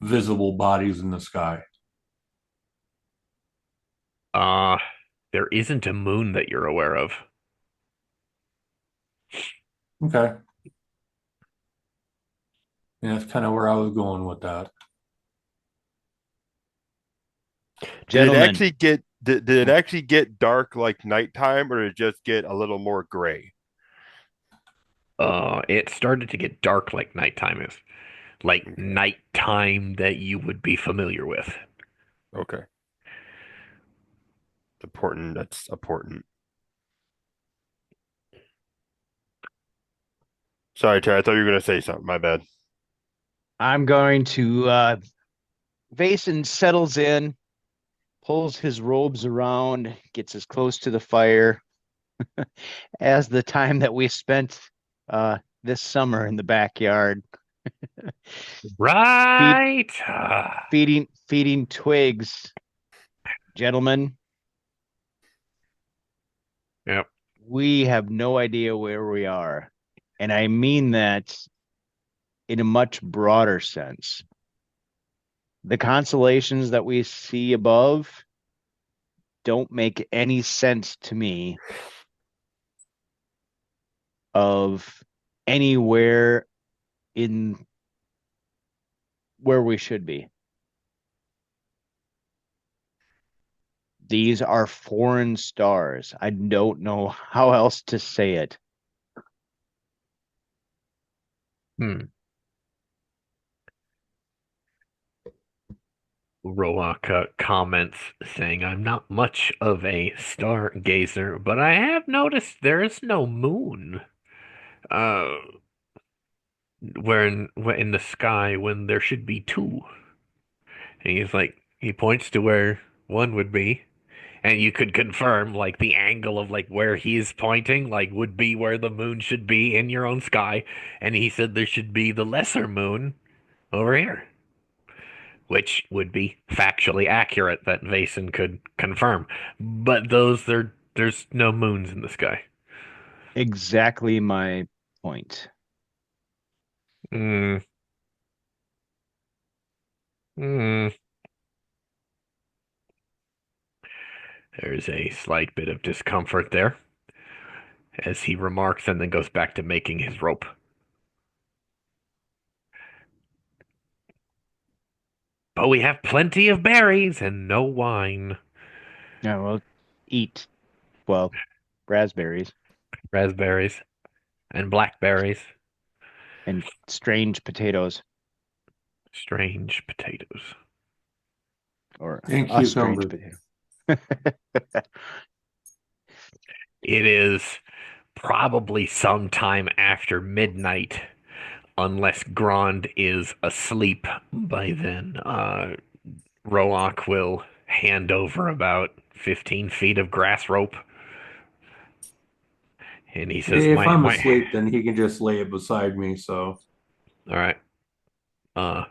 visible bodies in the sky? Uh, there isn't a moon that you're aware of. Okay. Yeah, that's kind of where I was going with that. Did it Gentlemen, actually get did it actually get dark like nighttime, or did it just get a little more gray? It started to get dark like nighttime is. Like Okay. nighttime that you would be familiar with. Okay. It's important. That's important. Sorry, Terry. I thought you were gonna say something. My bad. I'm going to Vason settles in, pulls his robes around, gets as close to the fire as the time that we spent this summer in the backyard, feed, Right. feeding twigs. Gentlemen, Yep. we have no idea where we are. And I mean that in a much broader sense. The constellations that we see above don't make any sense to me of anywhere in where we should be. These are foreign stars. I don't know how else to say it. Hmm. Roark comments saying, I'm not much of a stargazer, but I have noticed there is no moon uh, where in the sky when there should be two. And he's like, he points to where one would be. And you could confirm, like, the angle of, like, where he's pointing, like, would be where the moon should be in your own sky. And he said there should be the lesser moon over here, which would be factually accurate that Vason could confirm. But there's no moons in the sky. Exactly my point. Hmm. Hmm. There's a slight bit of discomfort there as he remarks and then goes back to making his rope. But we have plenty of berries and no wine. Yeah, well, eat, well, raspberries Raspberries and blackberries. and strange potatoes Strange potatoes. or And a strange cucumber. potato. It is probably sometime after midnight, unless Grand is asleep by then. Roak will hand over about 15 feet of grass rope. And he says, If I'm my, asleep, then he can just lay it beside me. So all right. Uh,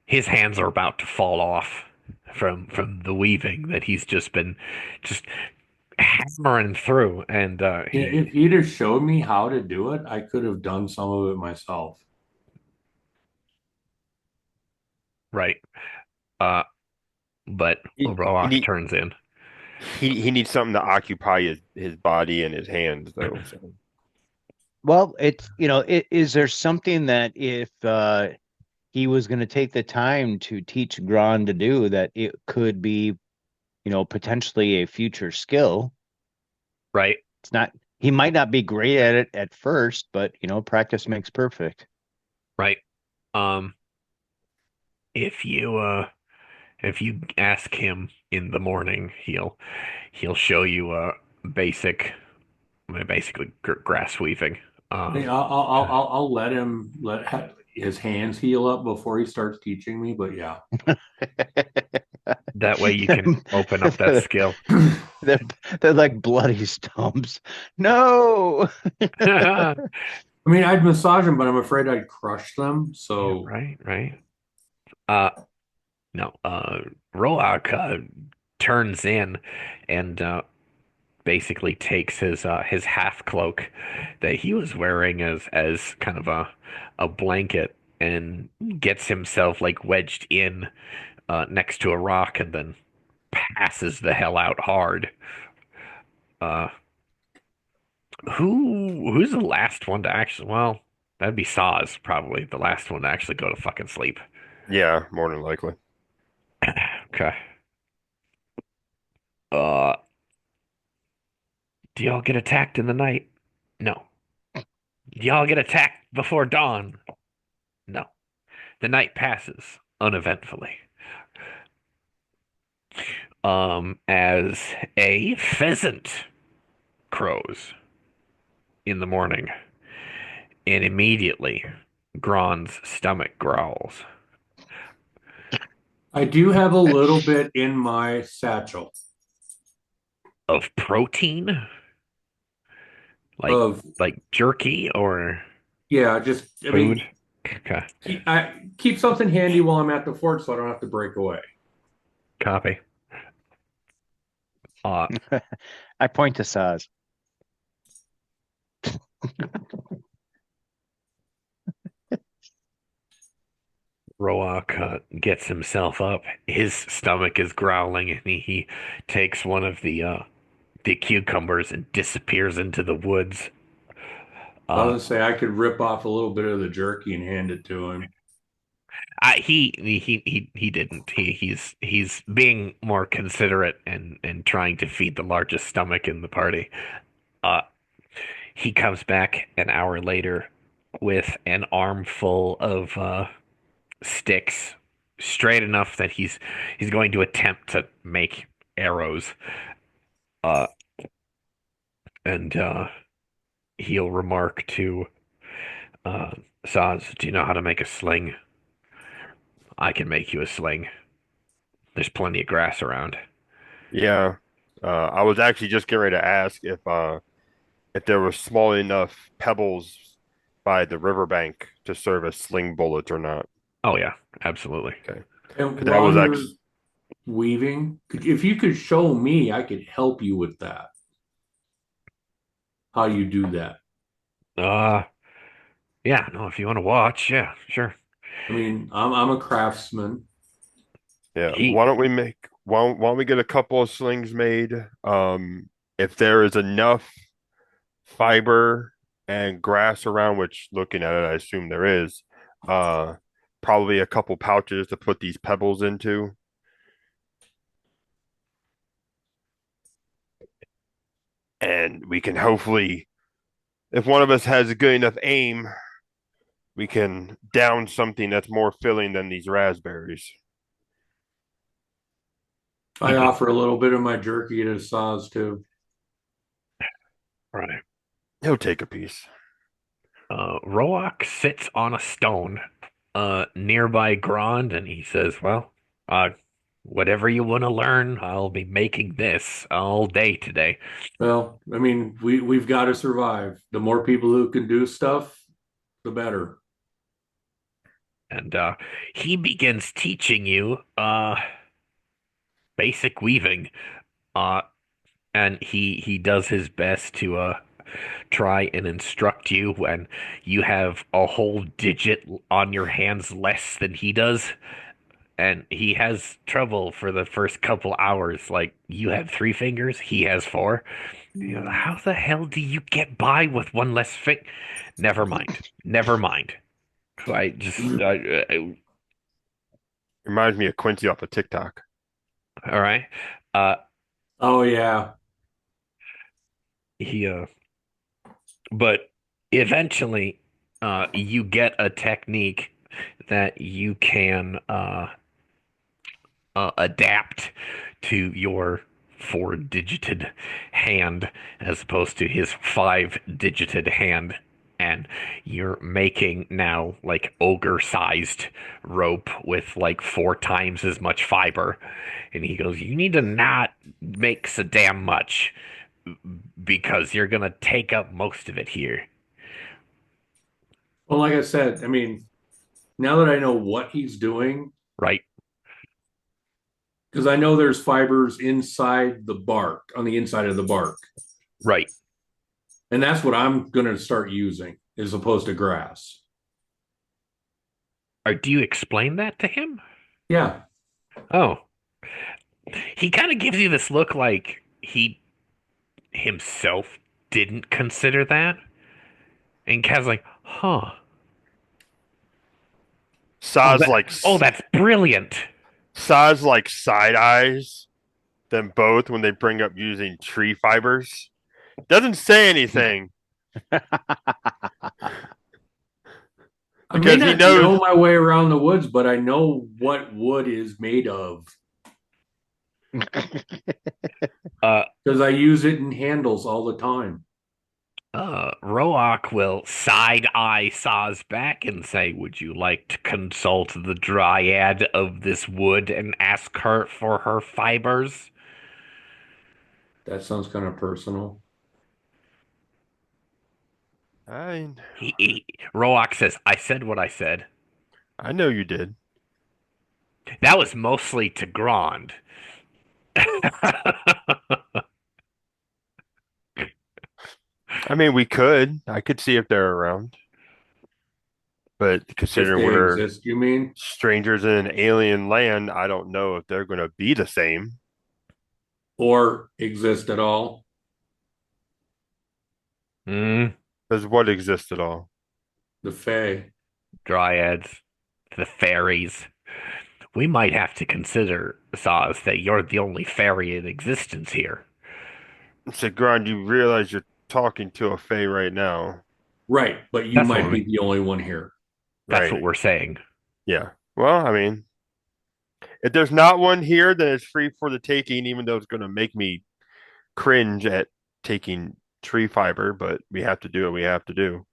his hands are about to fall off from the weaving that he's just hammering through, and if he'd have showed me how to do it, I could have done some of it myself. right. Uh, but He Roak need turns in. he needs something to occupy his body and his hands though. So. Well, it's, is there something that if he was going to take the time to teach Grand to do that it could be, potentially a future skill? Right, It's not, he might not be great at it at first, but, practice makes perfect. right. Um, if you ask him in the morning, he'll show you basically grass weaving. Hey, Um, I'll let him his hands heal up before he starts teaching me. But yeah, that way you can open up that skill. They're, they're like bloody stumps. No. Yeah, I mean, I'd massage them, but I'm afraid I'd crush them. So right, right. Uh, no, Roak turns in and basically takes his half cloak that he was wearing as kind of a blanket and gets himself like wedged in next to a rock and then passes the hell out hard. Uh, who's the last one to actually? Well, that'd be Saz probably the last one to actually go to fucking sleep. Yeah, more than likely. Okay. Uh, do y'all get attacked in the night? No. Do y'all get attacked before dawn? No. The night passes uneventfully. As a pheasant crows in the morning, and immediately Grand's stomach growls. I do have a little bit in my satchel Of protein? Like of like jerky or yeah. Just I food? mean, Okay. I keep something handy while I'm at the fort, so I don't have to break away. Copy. Uh I point to Saz. Roak gets himself up. His stomach is growling, and he takes one of the cucumbers and disappears into the woods. I was Uh, gonna say I could rip off a little bit of the jerky and hand it to him. he didn't. He's being more considerate and trying to feed the largest stomach in the party. Uh, he comes back an hour later with an armful of sticks, straight enough that he's going to attempt to make arrows. Uh, and he'll remark to uh, Saz, "Do you know how to make a sling? I can make you a sling. There's plenty of grass around." Yeah. I was actually just getting ready to ask if there were small enough pebbles by the riverbank to serve as sling bullets or not. Oh yeah, absolutely. Okay. And 'Cause that while was you're actually weaving, if you could show me, I could help you with that. How you do that? Uh, yeah, no, if you want to watch, yeah, sure. I mean, I'm a craftsman. yeah. He, Why don't we get a couple of slings made? If there is enough fiber and grass around, which looking at it, I assume there is, uh, probably a couple pouches to put these pebbles into. And we can hopefully, if one of us has a good enough aim, we can down something that's more filling than these raspberries. I offer a little bit of my jerky to Saz too. right. He'll take a piece. Roak sits on a stone nearby Grond, and he says, "Well, uh, whatever you want to learn, I'll be making this all day today." Well, I mean, we've got to survive. The more people who can do stuff, the better. And he begins teaching you basic weaving. Uh, and he does his best to try and instruct you when you have a whole digit on your hands less than he does. And he has trouble for the first couple hours. Like, you have three fingers, he has four. You know, how the hell do you get by with one less finger? Never mind. Never mind. I just, Reminds me of Quincy off of TikTok. all right. Uh, Oh yeah. he, but eventually, you get a technique that you can adapt to your four-digited hand as opposed to his five-digited hand. And you're making now like ogre-sized rope with like four times as much fiber. And he goes, "You need to not make so damn much because you're gonna take up most of it here." Well, like I said, I mean, now that I know what he's doing, Right? because I know there's fibers inside the bark, on the inside of the bark. Right. And that's what I'm going to start using as opposed to grass. Or do you explain that to him? Yeah. Oh, he kind of gives you this look like he himself didn't consider that. And Kaz's like, huh. Oh, Saz like that's brilliant. Saz like side eyes them both when they bring up using tree fibers. Doesn't say anything I may because he not know knows my way around the woods, but I know what wood is made of Uh, because I use it in handles all the time. Roak will side eye Saz back and say, "Would you like to consult the dryad of this wood and ask her for her fibers?" That sounds kind of personal. I Roak says, "I said what I said. I know you did. That was mostly to Grond." I mean, we could. I could see if they're around, but If considering they we're exist, you mean? strangers in an alien land, I don't know if they're going to be the same. Or exist at all? Mm, Does what exist at all? The Fae. dryads, the fairies. We might have to consider, Saz, that you're the only fairy in existence here. So, Grand, you realize you're talking to a Fae right now, Right, but you That's what might we, be the only one here. that's right? what we're saying. Yeah. Well, I mean, if there's not one here, then it's free for the taking, even though it's going to make me cringe at taking tree fiber, but we have to do what we have to do.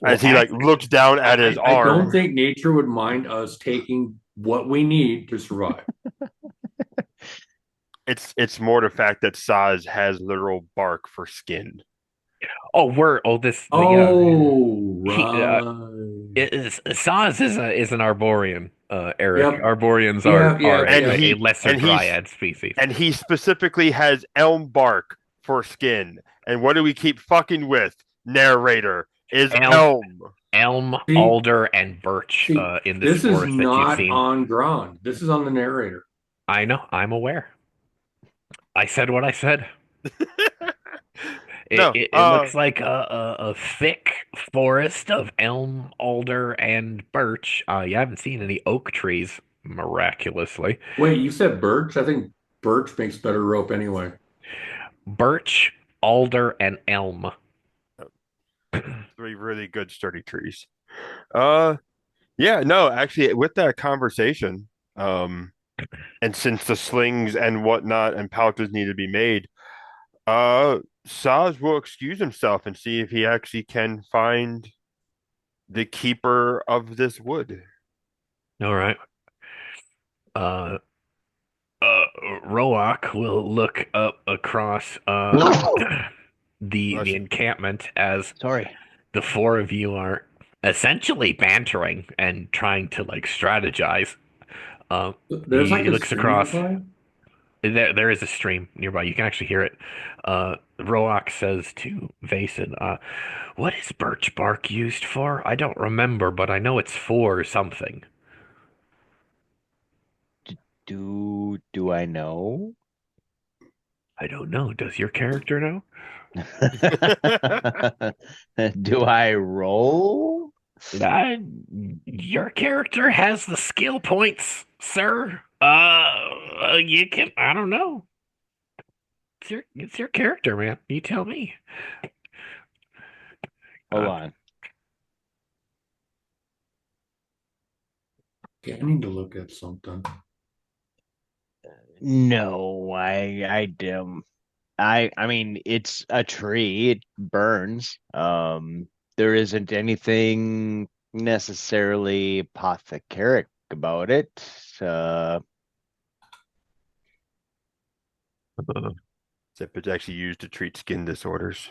Well, As he like looks down at his I don't arm. think nature would mind us taking what we need to survive. It's more the fact that Saz has literal bark for skin. Yeah. Oh, He right. Saz is an Arborian, Eric. Yep. Arborians Yeah, are yeah, And yeah. a he lesser and he's dryad species. and he specifically has elm bark for skin. And what do we keep fucking with? Narrator is Elm, elm. elm, See, alder, and birch see, in this this is forest that you've not seen. on Gron. This is on the narrator. I know, I'm aware. I said what I said. It, No, it, it looks like a thick forest of elm, alder, and birch. You haven't seen any oak trees, miraculously. Wait, you said birch? I think birch makes better rope anyway. Birch, alder, and elm. three really good sturdy trees. Uh yeah, no, actually with that conversation, um, and since the slings and whatnot and pouches need to be made, Saz will excuse himself and see if he actually can find the keeper of this wood. All right. Uh, Roak will look up across the Bless encampment as Sorry. the four of you are essentially bantering and trying to like strategize. Uh, There's like he a looks stream across. nearby. There is a stream nearby. You can actually hear it. Roak says to Vason, "What is birch bark used for? I don't remember, but I know it's for something." Do I know? I don't know. Does your character know? Do I roll? Uh, your character has the skill points, sir. You can. I don't know. It's your character, man. You tell me. Hold Uh, on. Okay, I need to look at something. No, I mean it's a tree, it burns. There isn't anything necessarily apothecaric about it. Uh Except it's actually used to treat skin disorders.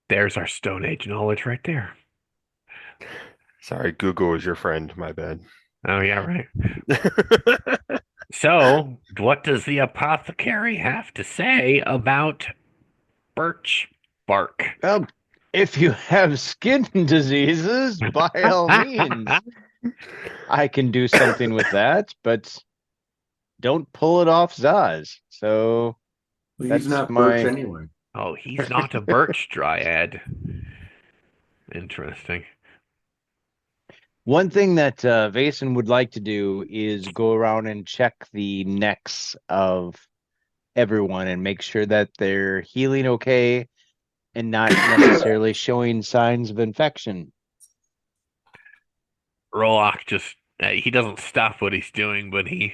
there's our Stone Age knowledge right there. Sorry, Google is your friend. My bad. Oh yeah, right. So, what does the apothecary have to say about birch bark? if you have skin diseases, by all means, I can do something with that, but don't pull it off Zaz. So Well, that's he's not my birch anyway. Oh, he's not a birch dryad. Interesting. one thing that Vason would like to do is go around and check the necks of everyone and make sure that they're healing okay and not necessarily showing signs of infection. Rollock just he doesn't stop what he's doing, but he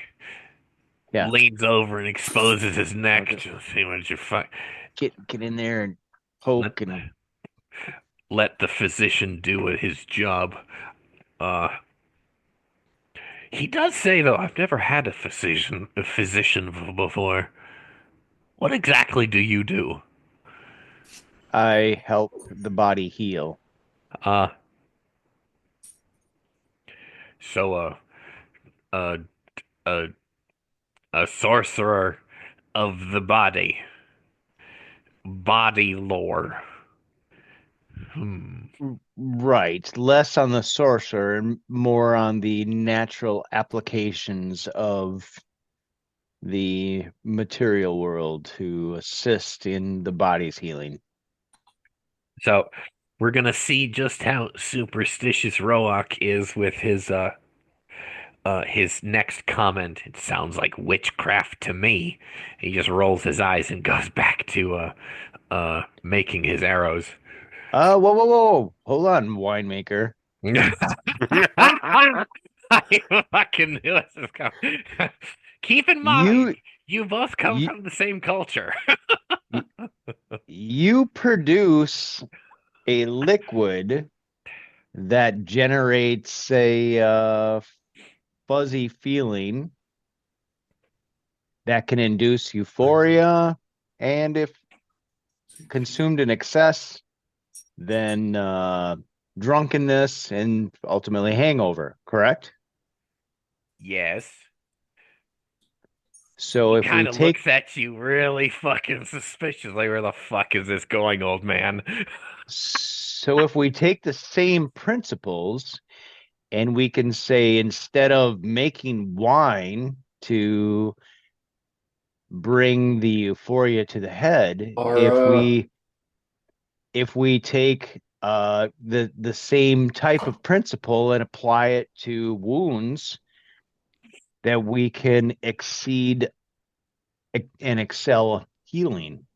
Yeah. leans over and exposes his neck Okay. to see what you find. Get in there and Let, poke and let the physician do his job. Uh, he does say though, I've never had a physician before. What exactly do you do? I help the body heal. Uh, so uh, uh, A sorcerer of the body. Body lore. Hmm. Right. Less on the sorcerer and more on the natural applications of the material world to assist in the body's healing. So we're gonna see just how superstitious Roak is with his next comment. It sounds like witchcraft to me. He just rolls his eyes and goes back to making his arrows. Whoa, whoa, whoa. Hold on, winemaker. I fucking knew this was coming. Keep in mind, You you both come you from the same culture. you produce a liquid that generates a fuzzy feeling that can induce euphoria, and if consumed in excess, then drunkenness and ultimately hangover, correct? Yes. So He if we kind of take looks at you really fucking suspiciously. Where the fuck is this going, old man? so if we take the same principles and we can say instead of making wine to bring the euphoria to the head, Are if we take the same type of principle and apply it to wounds, that we can exceed and excel healing.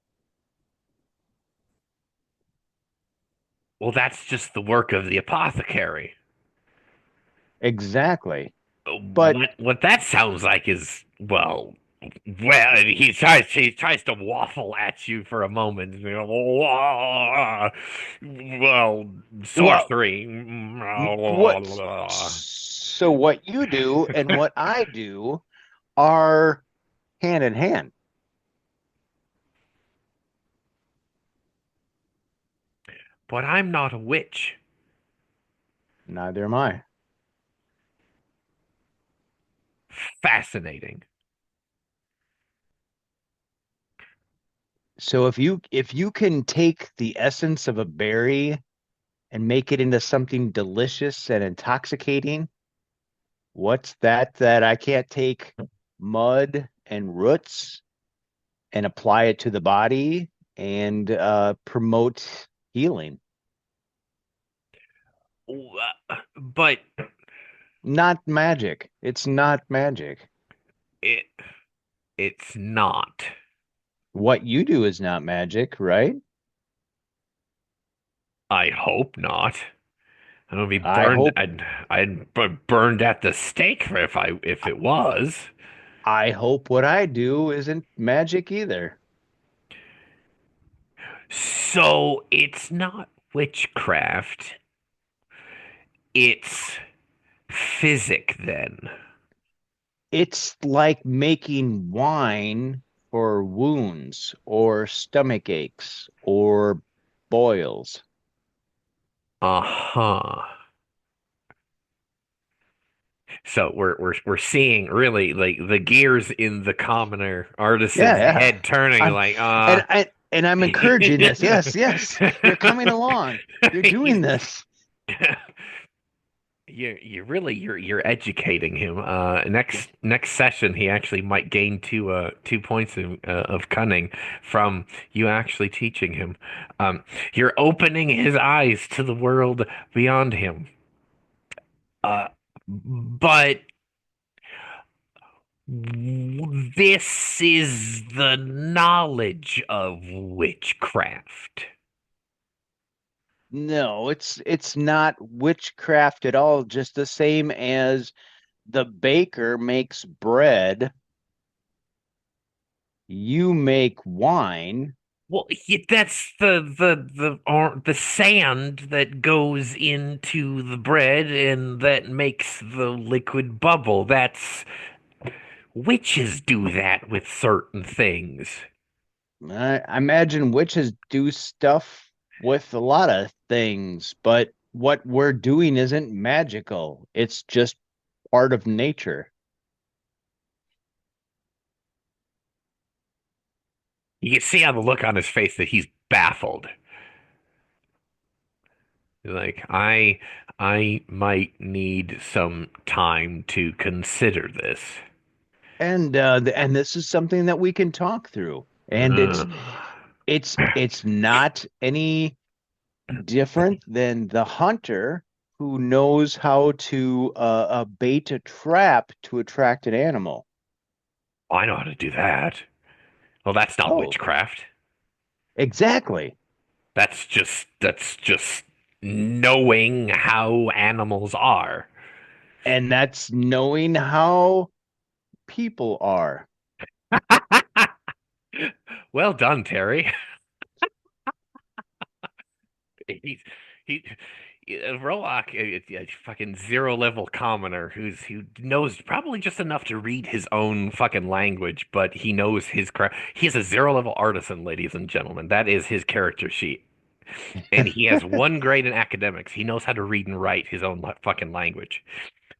Well, that's just the work of the apothecary. Exactly. But What that sounds like is, well, he tries to waffle at you for a moment. You know, well, well, sorcery. what so what you do and what I do are hand in hand. But I'm not a witch. Neither am I. Fascinating. So if you can take the essence of a berry and make it into something delicious and intoxicating, what's that I can't take mud and roots and apply it to the body and promote healing? But Not magic. It's not magic. it it's not. What you do is not magic, right? I hope not. I don't be I burned. hope I'd burned at the stake if it was. I hope what I do isn't magic either. So it's not witchcraft. It's physic then. It's like making wine for wounds or stomach aches or boils. Uh-huh. So we're seeing really like the gears in the commoner Yeah, artisan's yeah. head turning I'm like and I'm encouraging this. Yes, yes. You're coming along. You're doing He's this. you're educating him. Next session he actually might gain 2 points of cunning from you actually teaching him. You're opening his eyes to the world beyond him. Uh, but this is the knowledge of witchcraft. No, it's not witchcraft at all, just the same as the baker makes bread, you make wine. Well, that's the sand that goes into the bread and that makes the liquid bubble. That's witches do that with certain things. I imagine witches do stuff with a lot of things, but what we're doing isn't magical. It's just part of nature. You can see on the look on his face that he's baffled. Like, I might need some time to consider this. And this is something that we can talk through. And it's Ugh. it's not any different than the hunter who knows how to bait a trap to attract an animal. I know how to do that. Well, that's not Oh, witchcraft. exactly. That's just knowing how animals are. And that's knowing how people are. Well done, Terry. He's he Roark, a fucking zero level commoner who knows probably just enough to read his own fucking language, but he knows his craft. He is a zero level artisan, ladies and gentlemen. That is his character sheet. And he has one grade in academics. He knows how to read and write his own fucking language.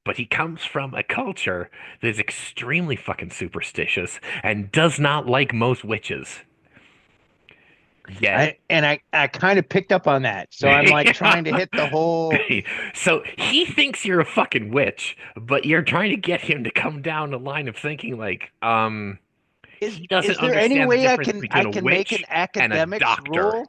But he comes from a culture that is extremely fucking superstitious and does not like most witches. Yet, I kind of picked up on that. So I'm like trying to hit the whole. so he thinks you're a fucking witch, but you're trying to get him to come down the line of thinking like, he Is doesn't there any understand the way difference I between a can make an witch and a academics doctor. rule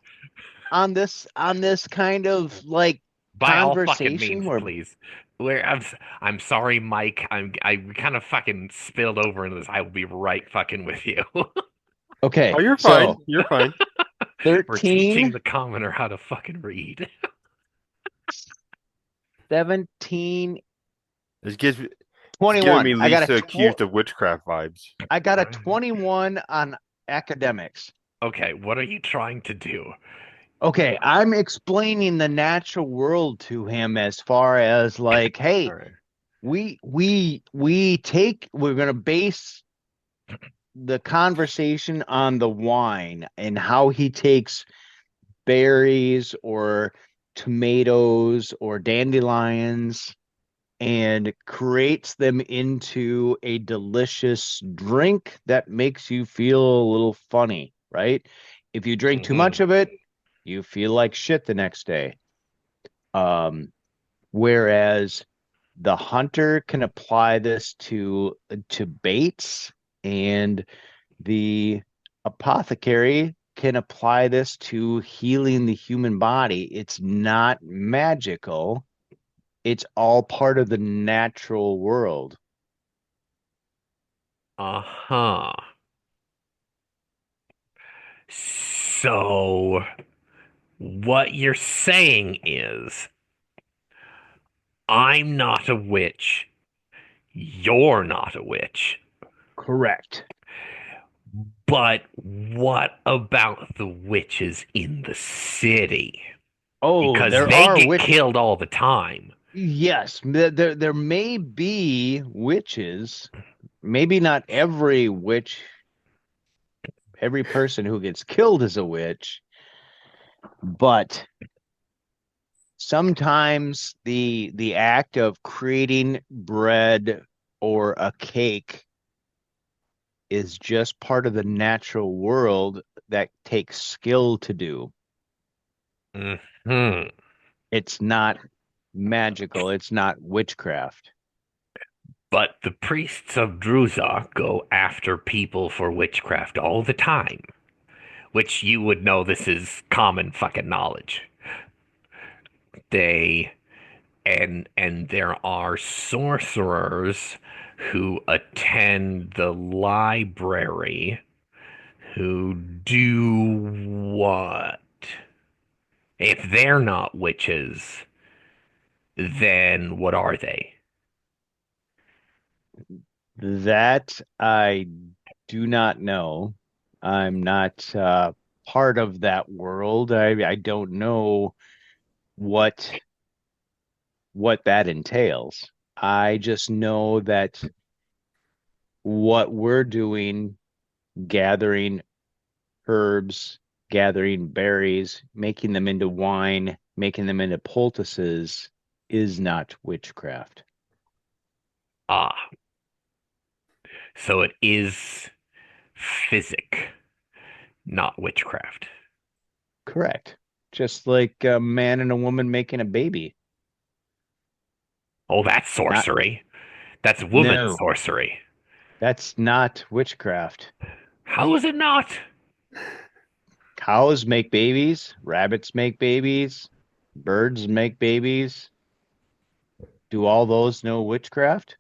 on this kind of like By all fucking conversation means, where please. Where I'm sorry, Mike. I kind of fucking spilled over into this. I will be right fucking with you. okay, Oh, you're fine. so You're fine. We're teaching 13, the commoner how to fucking read. 17, It's giving it's giving 21. me Lisa accused of witchcraft vibes. I got a 21 on academics. Okay, what are you trying to do? Okay, I'm explaining the natural world to him as far as like, All hey, right. we're gonna base the conversation on the wine and how he takes berries or tomatoes or dandelions and creates them into a delicious drink that makes you feel a little funny, right? If you drink too much Mhm. of it, you feel like shit the next day. Um, Whereas the hunter can apply this to baits, and the apothecary can apply this to healing the human body. It's not magical. It's all part of the natural world. Uh-huh. So, what you're saying is, I'm not a witch. You're not a witch. Correct. But what about the witches in the city? Oh, Because there they are get witch. killed all the time. Yes, there may be witches. Maybe not every witch, every person who gets killed is a witch, but sometimes the act of creating bread or a cake is just part of the natural world that takes skill to do. Hmm. It's not magical, it's not witchcraft. But the priests of Druza go after people for witchcraft all the time, which you would know this is common fucking knowledge. They and there are sorcerers who attend the library who do what? If they're not witches, then what are they? That I do not know. I'm not part of that world. I don't know what that entails. I just know that what we're doing, gathering herbs, gathering berries, making them into wine, making them into poultices, is not witchcraft. Ah, so it is physic. not witchcraft. Correct. Just like a man and a woman making a baby. Oh, that's Not sorcery. That's woman no, sorcery. that's not witchcraft. How is it not? Cows make babies, rabbits make babies, birds make babies. Do all those know witchcraft?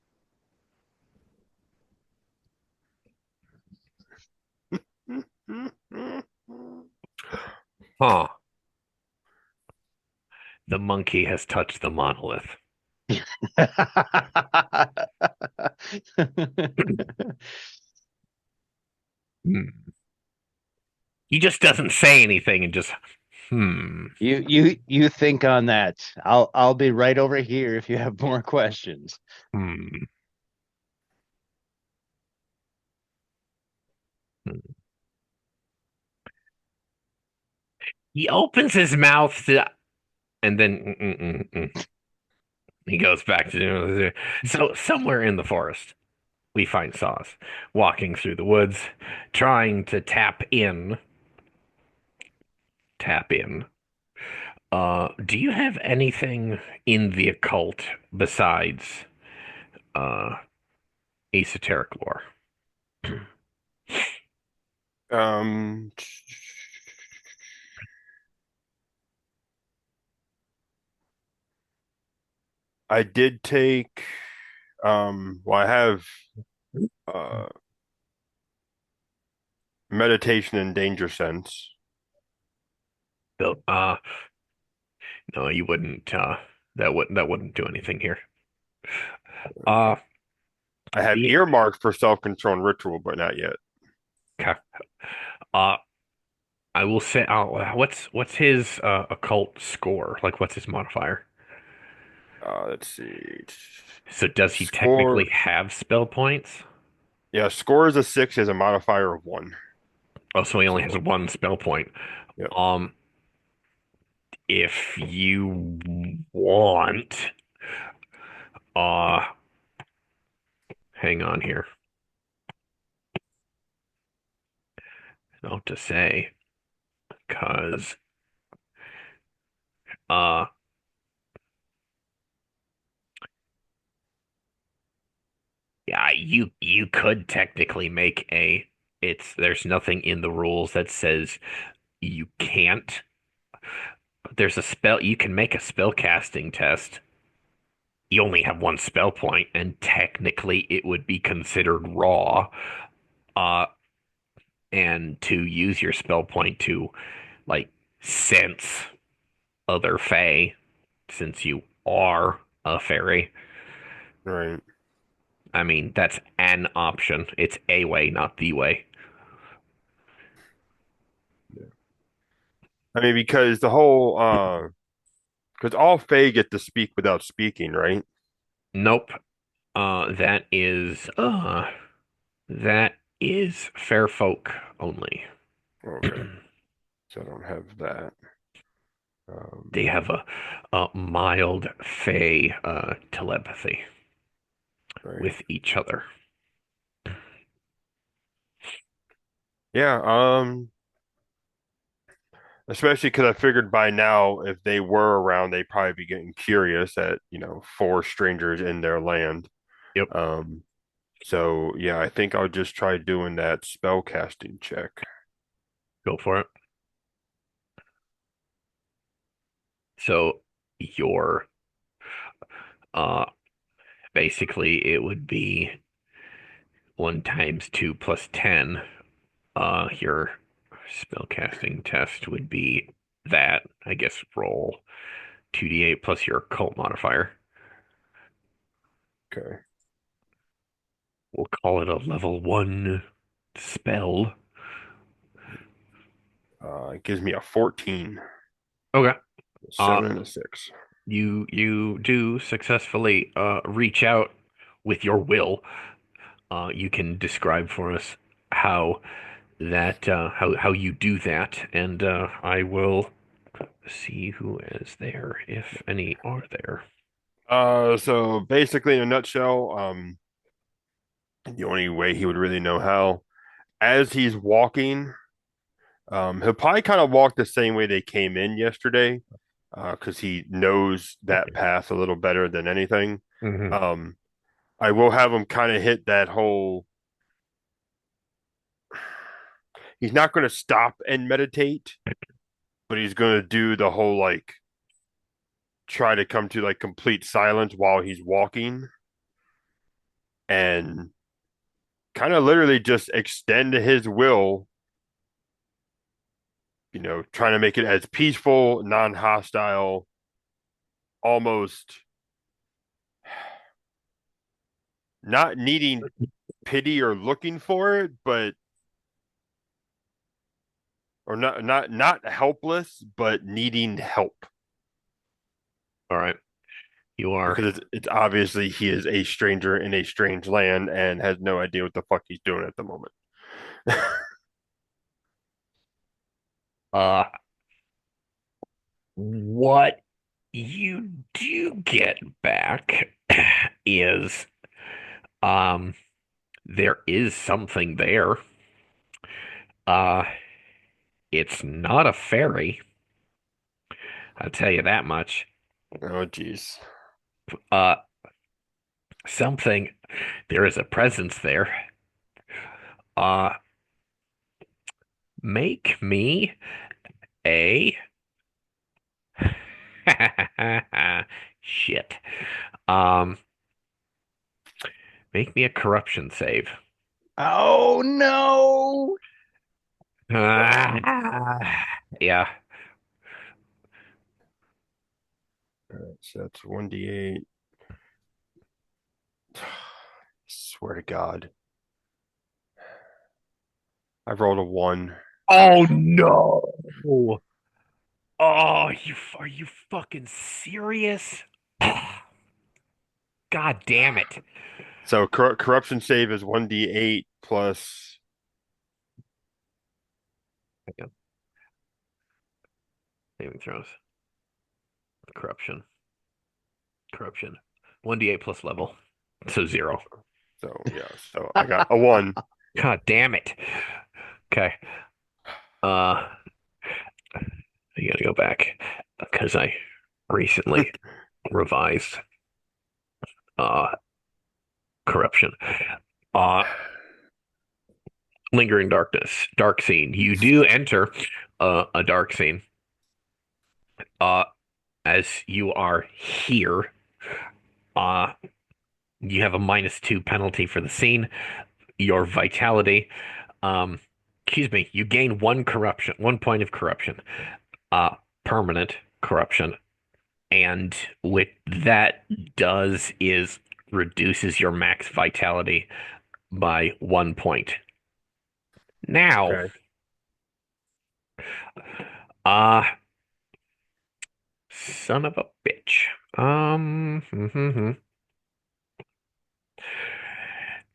Huh. The monkey has touched the monolith. Hmm. He just doesn't say anything and just, hmm. You think on that. I'll be right over here if you have more questions. Hmm. Hmm. He opens his mouth to, and then he goes back to. So somewhere in the forest, we find Saws walking through the woods, trying to tap in. Tap in. Do you have anything in the occult besides uh esoteric lore? Um, I did take well, I have uh meditation and danger sense. So, no, you wouldn't. That wouldn't do anything here. Uh, I have the earmarked for self-control and ritual, but not yet. okay. Uh, I will say. What's his occult score? Like, what's his modifier? Let's see. So, does he technically Score. have spell points? Yeah, score is a 6 as a modifier of 1. Oh, so he only has So, one spell point. yep. Um, if you want, uh, hang on here. Not to say, because uh, yeah, you could technically make a. There's nothing in the rules that says you can't. There's a spell you can make a spell casting test. You only have one spell point, and technically it would be considered raw. Uh, and to use your spell point to like sense other fae, since you are a fairy. Right. I mean, that's an option. It's a way, not the way. I mean, because the whole because all Fae get to speak without speaking, right? Nope. That is that is fair folk only. Okay, so I don't have that. They Um, have a mild fey telepathy right. with each other. Yeah. Especially because I figured by now, if they were around, they'd probably be getting curious at, four strangers in their land. Yep, Um, so yeah, I think I'll just try doing that spell casting check. go for it. So your uh basically it would be 1 times 2 plus 10. Your spellcasting test would be that, I guess, roll 2d8 plus your occult modifier. Okay. We'll call it a level 1 spell. It gives me a 14, Okay. a Uh, 7 and a 6. you do successfully reach out with your will. You can describe for us how how you do that, and I will see who is there, if any are there. So basically, in a nutshell, the only way he would really know how, as he's walking, He'll probably kind of walk the same way they came in yesterday, because he knows that path a little better than anything. Hmm. Um, I will have him kind of hit that whole. He's not going to stop and meditate, but he's going to do the whole like try to come to like complete silence while he's walking and kind of literally just extend his will, trying to make it as peaceful, non-hostile, almost not needing pity or looking for it, but or not helpless, but needing help All right. You are. because it's obviously he is a stranger in a strange land and has no idea what the fuck he's doing at the moment. Uh, what you do get back is, um, there is something there. Uh, it's not a fairy. I'll tell you that much. Oh, geez. Uh, something, there is a presence there. Uh, make me a shit. Um, make me a corruption save. Oh no. Yeah. All right, so that's 1d8. Swear to God. I rolled a 1. Oh no. Oh, are you fucking serious? God damn it. So corruption save is 1d8 plus. Hang on. Saving throws. Corruption. Corruption. 1d8 plus level. So 0. So yeah, so I got a 1. God damn it. Okay. Uh, I gotta go back because I recently revised uh corruption. Uh Lingering darkness, dark scene. You do enter a dark scene. Uh as you are here, uh you have a -2 penalty for the scene. Your vitality, um excuse me, you gain 1 point of corruption. Uh Permanent corruption. And what that does is reduces your max vitality by 1 point. Now, Okay. uh, son of a bitch.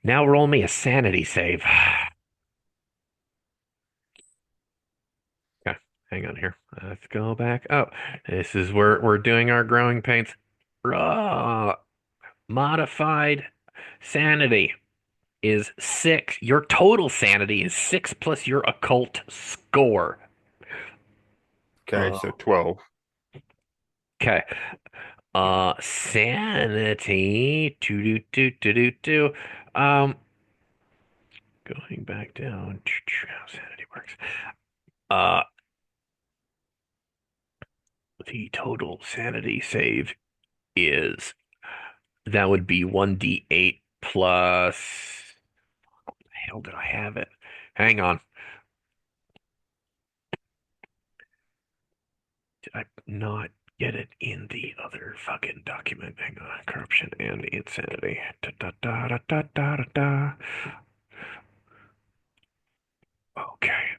Now roll me a sanity save. Okay, hang on here. Let's go back up. This is where we're doing our growing pains. Modified sanity is 6. Your total sanity is 6 plus your occult score. Okay, Uh, so 12. okay. Sanity. Do. Going back down. How sanity works. Uh, the total sanity save is that would be 1d8 plus. What the hell did I have it? Hang on. Did I not get it in the other fucking document? Hang on. Corruption and insanity. Da da da da da da da da. Okay.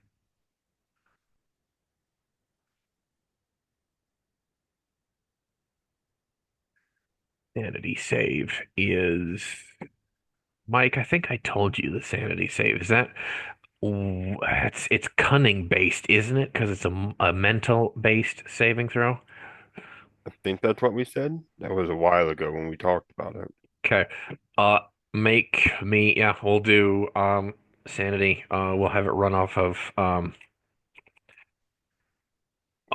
Sanity save is Mike. I think I told you the sanity save. Is that it's cunning based, isn't it? Because it's a mental based saving throw. I think that's what we said. That was a while ago when we talked about it. Okay. Uh, make me. Yeah, we'll do sanity. We'll have it run off of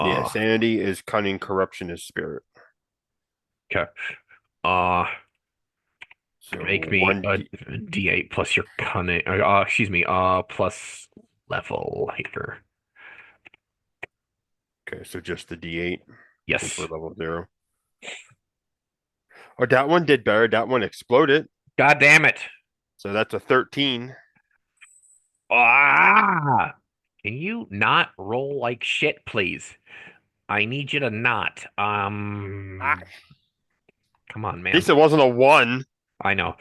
Yeah, Uh, sanity is cunning, corruption is spirit. okay. Uh, So make me one a D D8 plus your cunning. Excuse me. Plus level here. okay, so just the D8 since we're Yes. level 0. Oh, that one did better. That one exploded. God damn it. So that's a 13. Ah! Can you not roll like shit, please? I need you to not. Ah, Come on, at man. least it wasn't a 1. I know.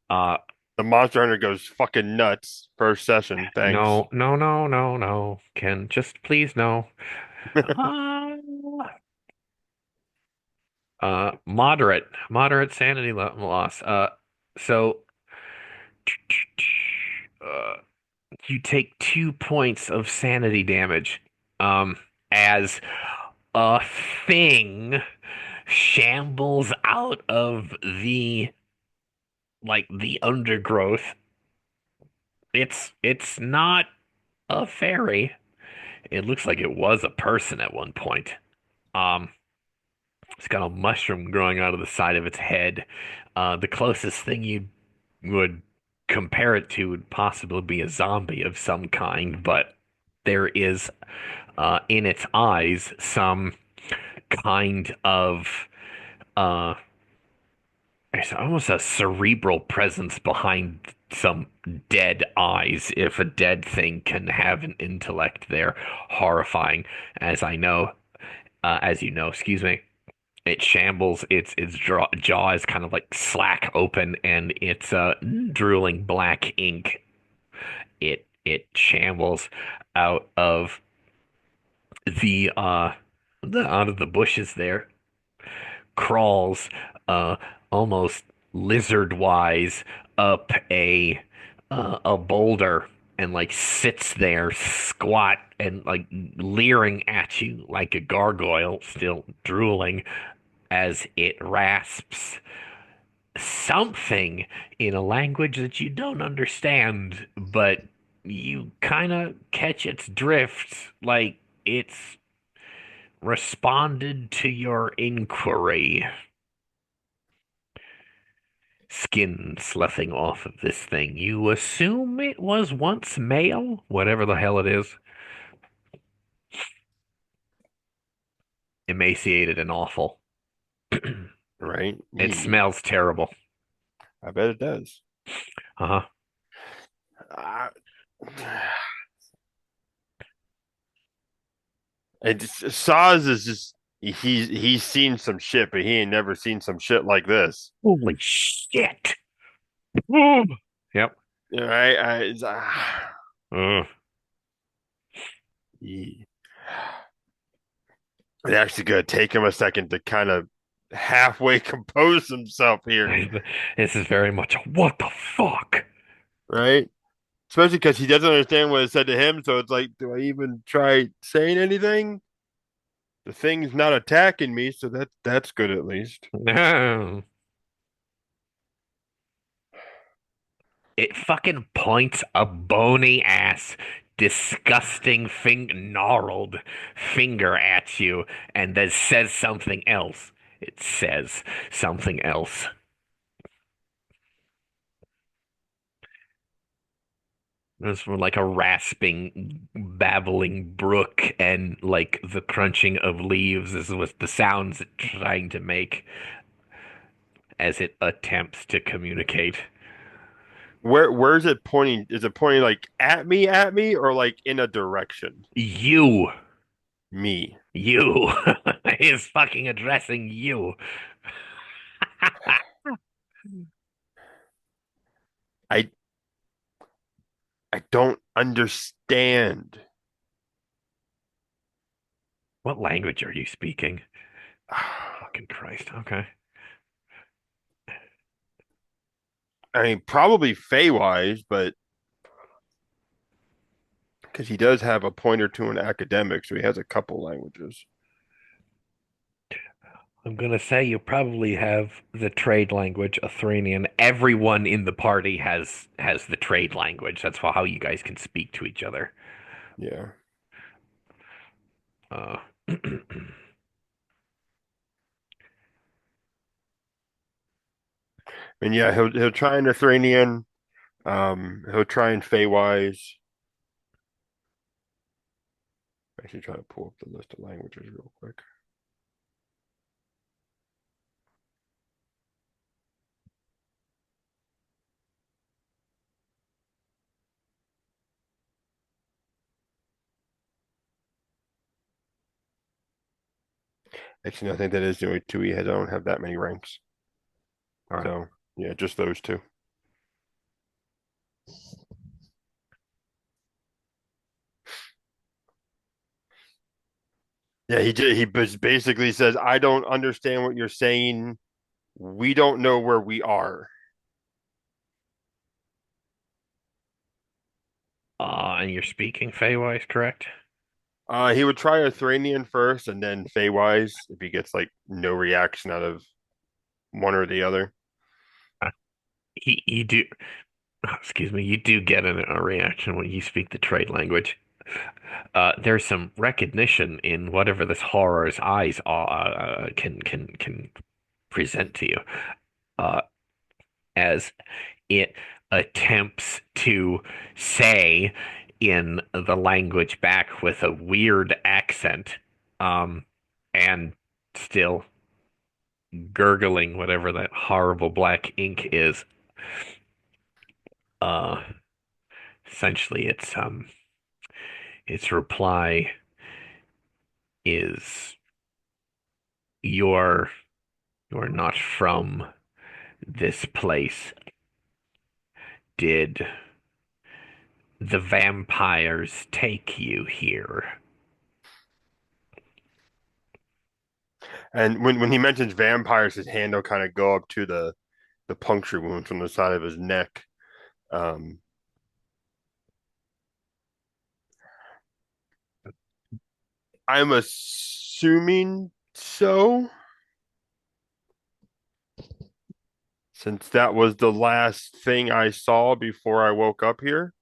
Uh, The Monster Hunter goes fucking nuts first session. Thanks. no, no, no, no, no. Can just please no. Uh, moderate sanity loss. So, uh, you take 2 points of sanity damage, as a thing shambles out of the undergrowth. It's not a fairy. It looks like it was a person at one point. Um, it's got a mushroom growing out of the side of its head. The closest thing you would compare it to would possibly be a zombie of some kind, but there is in its eyes some kind of uh, it's almost a cerebral presence behind some dead eyes. If a dead thing can have an intellect, they're horrifying, as I know, as you know, excuse me. It shambles. Its jaw is kind of like slack open, and it's drooling black ink. It shambles out of the out of the bushes there, crawls uh almost lizard wise up a boulder and like sits there squat and like leering at you like a gargoyle, still drooling as it rasps something in a language that you don't understand, but you kind of catch its drift, like it's responded to your inquiry. Skin sloughing off of this thing. You assume it was once male, whatever the hell it is. Emaciated and awful. Right? It smells terrible. I bet it does. Uh-huh. Uh, Saz is just he's seen some shit, but he ain't never seen some shit like this. Holy shit. Ooh. Yep. Right? Ugh. It's actually gonna take him a second to kind of halfway compose himself here, This is very much a what the fuck? right? Especially because he doesn't understand what it said to him, so it's like, do I even try saying anything? The thing's not attacking me, so that's good at least. No. It fucking points a bony ass, disgusting gnarled finger at you and then says something else. It says something else. It's more like a rasping, babbling brook, and like the crunching of leaves is what the sounds it's trying to make as it attempts to communicate. Where's it pointing? Is it pointing like at me, or like in a direction? You, Me. you is fucking addressing you. I I don't understand. What language are you speaking? Fucking Christ. Okay. I mean, probably Fey-wise, but because he does have a point or two in academic, so he has a couple languages. I'm gonna say you probably have the trade language, Athranian. Everyone in the party has the trade language. That's how you guys can speak to each other. Yeah. Uh, And yeah, he'll try in Lithuanian. He'll try in Feywise. Actually, try to pull up the list of languages real quick. Actually, I think that is the only two he has. I don't have that many ranks. All right. So yeah, just those two. Yeah, basically says, "I don't understand what you're saying. We don't know where we are." And you're speaking Feywise, correct? He would try Lithuanian first, and then Feywise if he gets like no reaction out of one or the other. Uh, you do, excuse me, you do get a reaction when you speak the trade language. There's some recognition in whatever this horror's eyes can present to you, uh, as it attempts to say in the language back with a weird accent, um, and still gurgling whatever that horrible black ink is. Uh, Essentially, its reply is you're you're not from this place. Did the vampires take you here? And when he mentions vampires, his hand will kind of go up to the puncture wound from the side of his neck. Um, I'm assuming so, since that was the last thing I saw before I woke up here.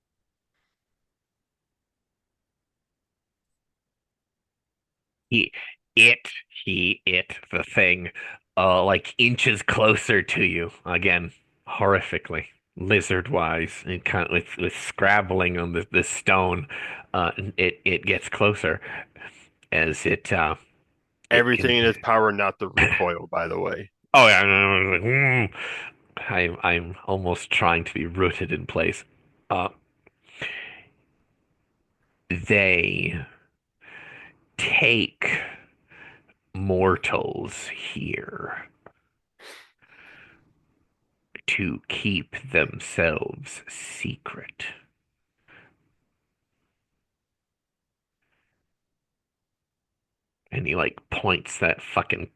He, it, the thing, like inches closer to you again, horrifically, lizard-wise, and kind of with scrabbling on the stone. It gets closer as it can. Everything in his power not to recoil, by the way. Oh yeah, I'm almost trying to be rooted in place. Uh, they take mortals here to keep themselves secret. And he like points that fucking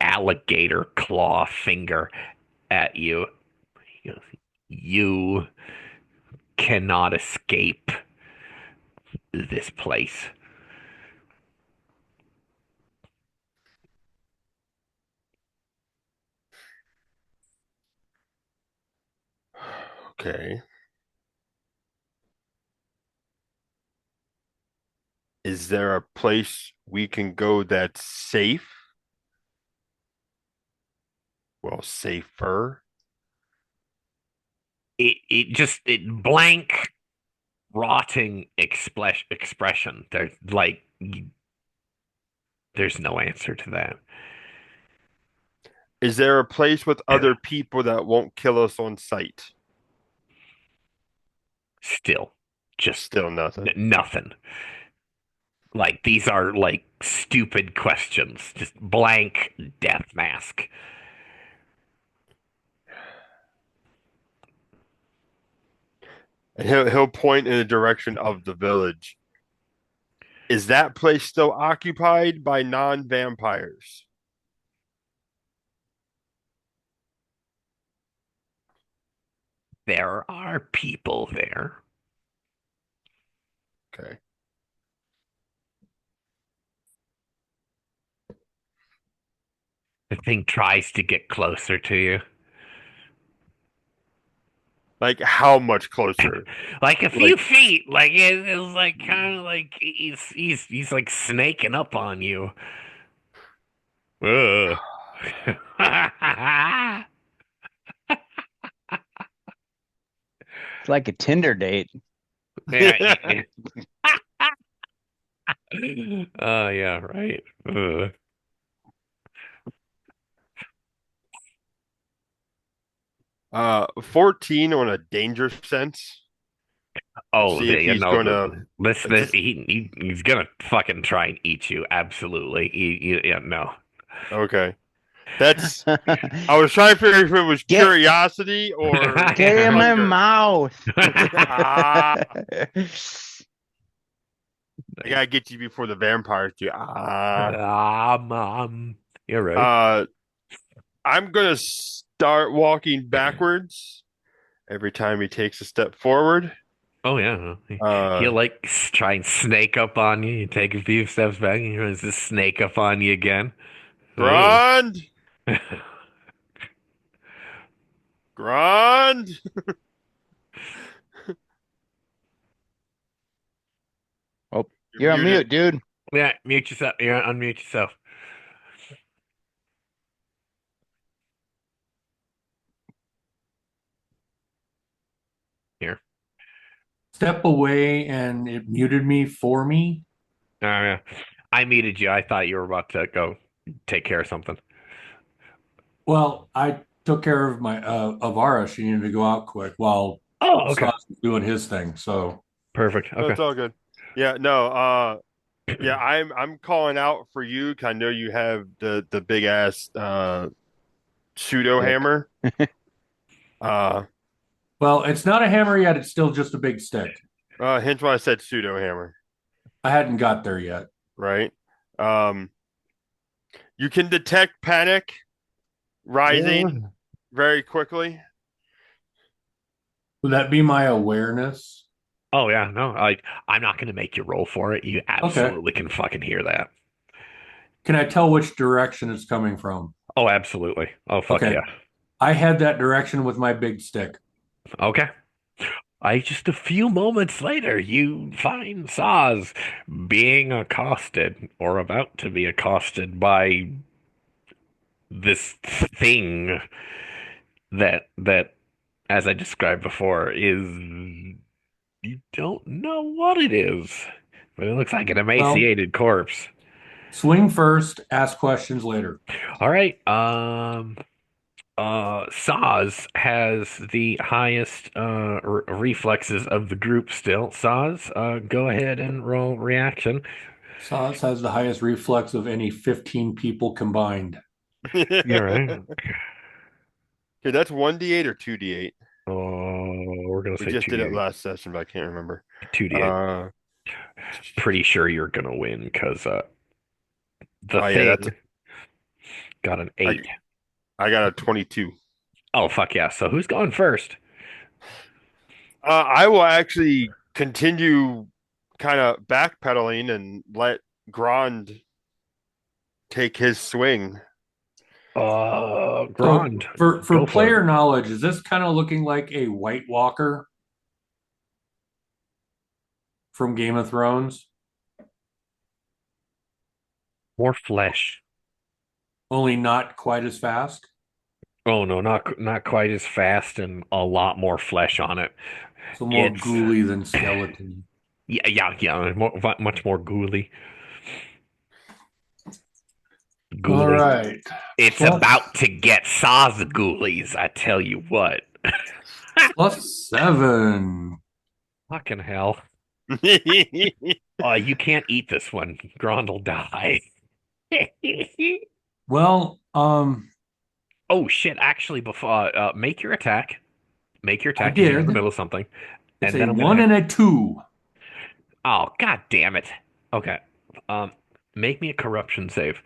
alligator claw finger at you. He goes, you cannot escape this place. Okay. Is there a place we can go that's safe? Well, safer. It blank rotting expression. There's no answer to that. Is there a place with other people that won't kill us on sight? Still, just Still nothing. nothing. Like these are like stupid questions. Just blank death mask. And he'll point in the direction of the village. Is that place still occupied by non-vampires? There are people there. Okay. The thing tries to get closer to you. Like how much closer? Like a few Like feet. Like it's like kind of like he's like snaking up on you. Ugh. It's like a Tinder date. Yeah. Oh yeah, right. Ugh. 14 on a danger sense. Oh, See if you he's know, gonna this just he's gonna fucking try and eat you. Absolutely. Yeah, no. okay. That's I was trying to figure if it was Get curiosity or get in my hunger. mouth. Ah, I gotta get you before the vampires do. You're right. Uh, I'm gonna start walking backwards every time he takes a step forward. Oh yeah, Uh, he'll like try and snake up on you. You take a few steps back, and he tries to snake up on you again. Ugh. Grand, Grand. Oh, You're you're on muted. mute, dude. Yeah, mute yourself. Yeah, unmute yourself. Here. Step away and it muted me for me. Oh yeah, I muted you. I thought you were about to go take care of something. Well, I took care of my Avara. She needed to go out quick while Oh, okay, Sauce was doing his thing. So perfect. No, Okay. it's all good. Yeah, no. Yeah, I'm calling out for you 'cause I know you have the big ass pseudo Dick. hammer. Uh, well, it's not a hammer yet. It's still just a big stick. hence why I said pseudo hammer, I hadn't got there yet. right? Um, you can detect panic rising Yeah. very quickly. Would that be my awareness? Oh yeah, no, I'm not gonna make you roll for it. You Okay. absolutely can fucking hear that. Can I tell which direction it's coming from? Oh, absolutely. Oh, fuck Okay. yeah. I had that direction with my big stick. Okay. I just a few moments later, you find Saz being accosted or about to be accosted by this thing that, as I described before, is you don't know what it is, but it looks like an Well, emaciated corpse. swing first, ask questions later. All right. Saz has the highest reflexes of the group still. Saz, go ahead and roll reaction. Sauce has the highest reflex of any 15 people combined. You're right. Okay, that's 1d8 or 2d8. Oh, we're gonna We say just did it 2D, last session, but I can't remember. 2D8. Uh, Pretty sure you're gonna win because the oh yeah, that's thing got an I 8. I got a 22. Oh, fuck yeah. So who's going first? I will actually continue kind of backpedaling and let Grand take his swing. So Grand, for go for it. player knowledge, is this kind of looking like a White Walker from Game of Thrones? More flesh. Only not quite as fast. Oh no, not quite as fast and a lot more flesh on it. So more It's ghouly than skeleton. yeah, much more ghouly. All Ghoulies. right. It's Plus about to get Saz ghoulies, I tell you what. plus 7. Fucking hell. You can't eat this one. Grond'll die. Well, Oh shit, actually before make your attack. Make your I attack because you're in the did. middle of something. It's And a then I'm gonna 1 have and a 2. oh god damn it. Okay. Um make me a corruption save.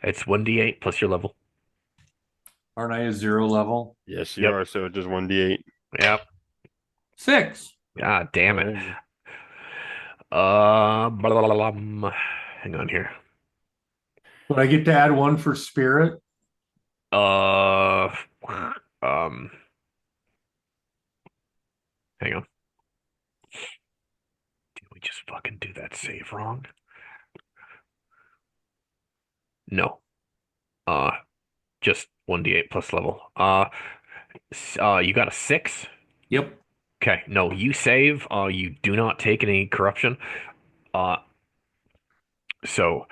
It's 1d8 plus your level. Aren't I a 0 level? Yes, you Yep. are. So just 1d8. Yep. 6. God damn it. Alright. Blah, blah, blah, blah. Hang on here. But I get to add 1 for spirit. Uh, um, Hang on. Did we just fucking do that save wrong? No. Uh, just 1d8 plus level. You got a 6? Yep. Okay. No, you save. You do not take any corruption. Uh, so,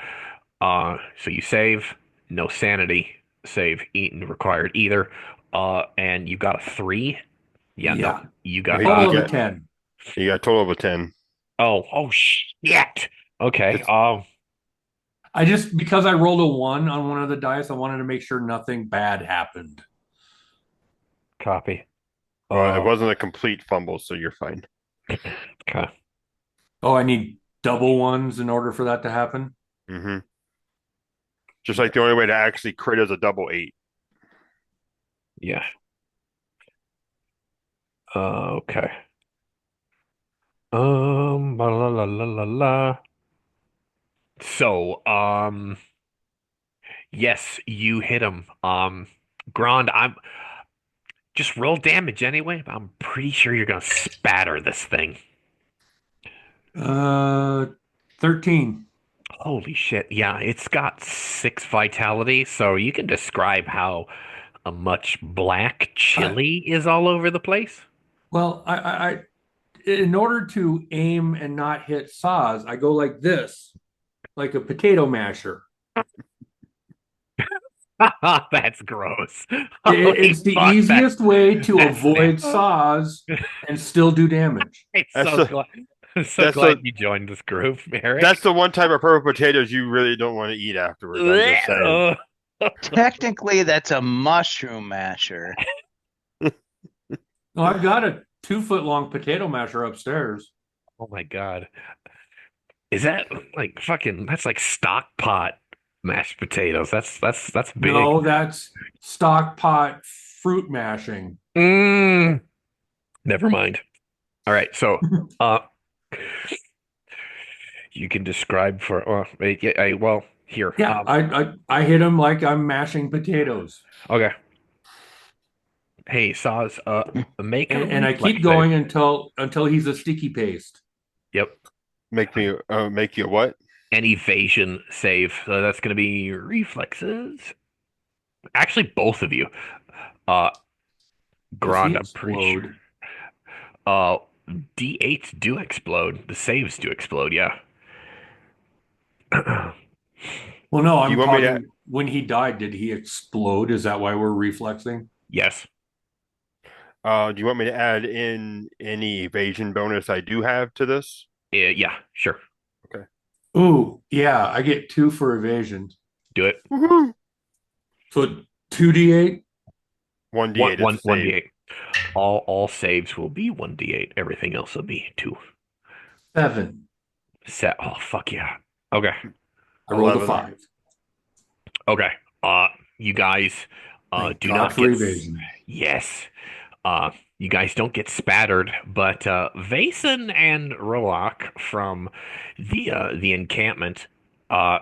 so you save. No sanity save eaten required either. And you got a 3. Yeah, no, Yeah. you Well, got. Total of a got 10. you got a total of a 10. Oh shit. Okay. It's I just, because I rolled a 1 on one of the dice, I wanted to make sure nothing bad happened. Copy. Well, it Uh, wasn't a complete fumble, so you're fine. okay. Oh, I need double ones in order for that to happen? hmm Just like the only way to actually crit is a double 8. Yeah. Okay. La la la la la la. So, yes, you hit him. Grand, I'm just roll damage anyway, but I'm pretty sure you're gonna spatter this thing. Uh, 13. Holy shit. Yeah, it's got 6 vitality, so you can describe how a much black I, chili is all over the place. well, in order to aim and not hit saws, I go like this, like a potato masher. That's gross. Holy It's the fuck, easiest way to that's avoid nasty. saws and still do damage. I'm That's so the glad. I'm so that's glad the you joined this group, Eric. that's the one type of purple potatoes you really don't want to eat afterwards. I'm just saying. Oh Technically, that's a mushroom masher. No, I've got a 2 foot long potato masher upstairs. my God. Is that like fucking that's like stock pot mashed potatoes. That's big. No, that's stock pot fruit mashing. Mm, never mind. All right, so uh you can describe for well here. Yeah, I hit him like I'm mashing potatoes, Okay. Hey, Saz, make a and I keep reflex save. going until he's a sticky paste. Yep. Make you what? An evasion save. So that's gonna be reflexes. Actually, both of you. Uh Does he Grand, I'm pretty sure. explode? Uh D8s do explode. The saves do explode, yeah. Well, no, Do you I'm want me to talking when he died. Did he explode? Is that why we're reflexing? Yes. do you want me to add in any evasion bonus I do have to this? Yeah, sure. Okay. Ooh, yeah, I get 2 for evasion. Do it. Woohoo! So 2d8. 1d8 is the One save. D8. All saves will be 1d8. Everything else will be 2. 7. Set. Oh fuck yeah. Okay. I rolled a 11. 5. Okay. You guys Thank do God not for get evasion. yes. You guys don't get spattered, but Vason and Roak from the encampment, I'm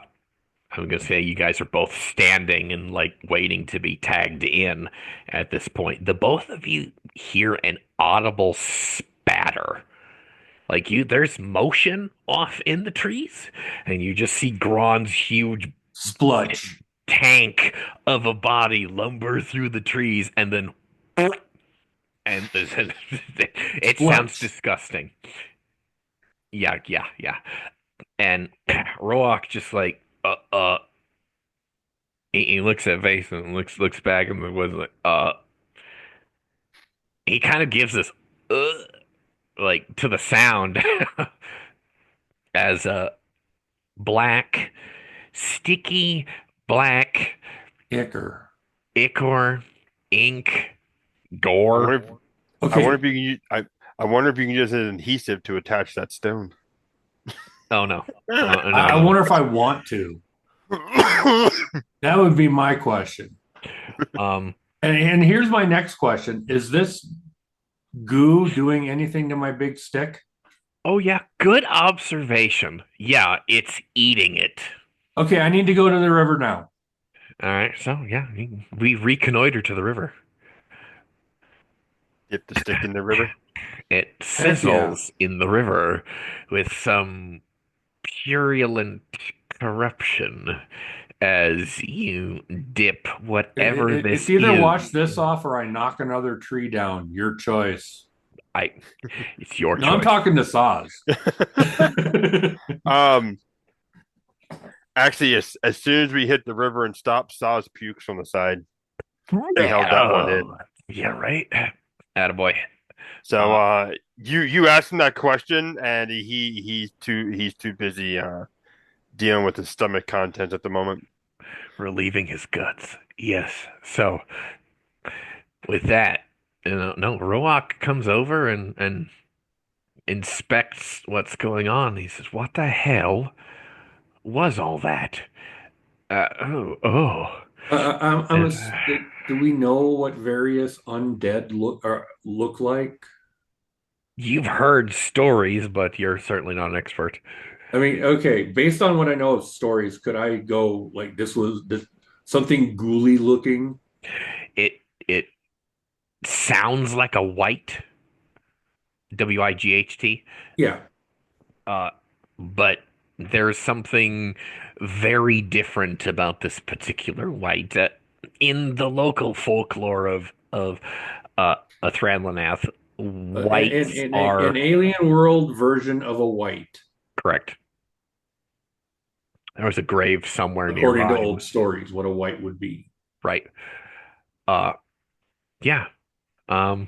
gonna say you guys are both standing and like waiting to be tagged in at this point. The both of you hear an audible spatter. Like there's motion off in the trees, and you just see Gron's huge Splutch. tank of a body lumber through the trees, and then and it sounds Splutch. disgusting. Yeah. And Roak just like he looks at Vase and looks back and was like he kind of gives this uh like to the sound as a black sticky black Icker. ichor ink I wonder gore. if I wonder Okay. if you can use, I wonder if you can use an adhesive to attach that stone. Oh no. I No. wonder if I want to. That would be my question. Um And here's my next question. Is this goo doing anything to my big stick? oh yeah, good observation. Yeah, it's eating it. Okay, I need to go to the river now. All right, so yeah, we reconnoiter to the river. Dip the stick in the river. It Heck yeah. sizzles in the river with some purulent corruption as you dip whatever It's this either wash is. this off or I knock another tree down. Your choice. I, it's your No, I'm choice. talking to Saz. Um, actually, as soon as we hit the river and stop, Saw's pukes on the side. He held that one in. Oh, yeah, right. Attaboy. So, Uh, you asked him that question, and he's too busy dealing with his stomach contents at the moment. relieving his guts. Yes. So with that, no, Roak comes over and inspects what's going on. He says, "What the hell was all that?" Oh. I'm do we know what various undead look like? You've heard stories, but you're certainly not an expert. I mean, okay, based on what I know of stories, could I go like this was this something ghouly looking? It sounds like a white, Wight. Yeah. Uh, but there's something very different about this particular white. In the local folklore of uh, Athranlanath, whites An are alien world version of a white, correct. There was a grave somewhere according to nearby, old stories, what a white would be. right? Uh, yeah. Um,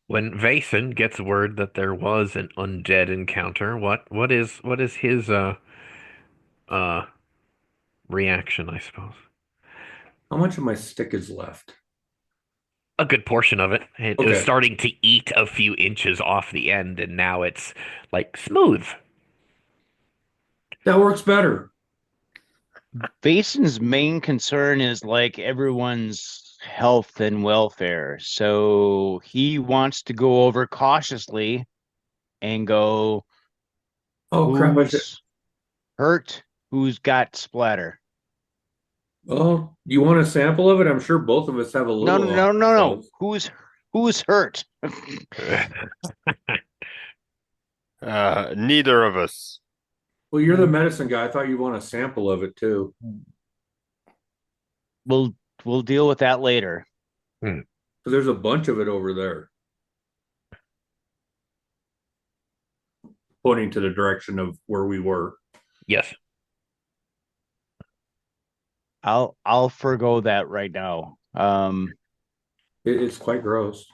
when Vason gets word that there was an undead encounter, what is his uh reaction, I suppose? How much of my stick is left? A good portion of it. It was Okay, starting to eat a few inches off the end, and now it's like smooth. that works better. Basin's main concern is like everyone's health and welfare. So he wants to go over cautiously and go, Oh crap! who's hurt, who's got splatter. Oh, you want a sample of it? I'm sure both of us have a No, little no, on no, no, no. ourselves. Who's hurt? Neither of us. Well, you're the medicine guy. I thought you want a sample of it too. We'll we'll deal with that later. Hmm. So there's a bunch of it over there, pointing to the direction of where we were. Yes. I'll forgo that right now. It's quite gross.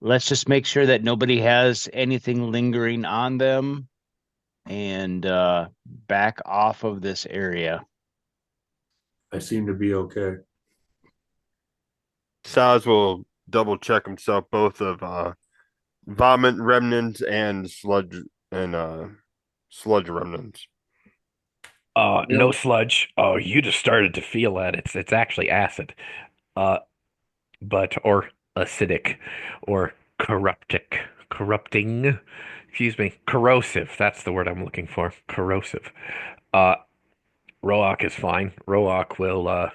Let's just make sure that nobody has anything lingering on them and back off of this area. I seem to be okay. Saz will double check himself both of vomit remnants and sludge remnants. No sludge. Oh, you just started to feel that. It's actually acid. Uh, but or acidic or corrupting. Excuse me, corrosive. That's the word I'm looking for. Corrosive. Uh, Roak is fine. Roak will,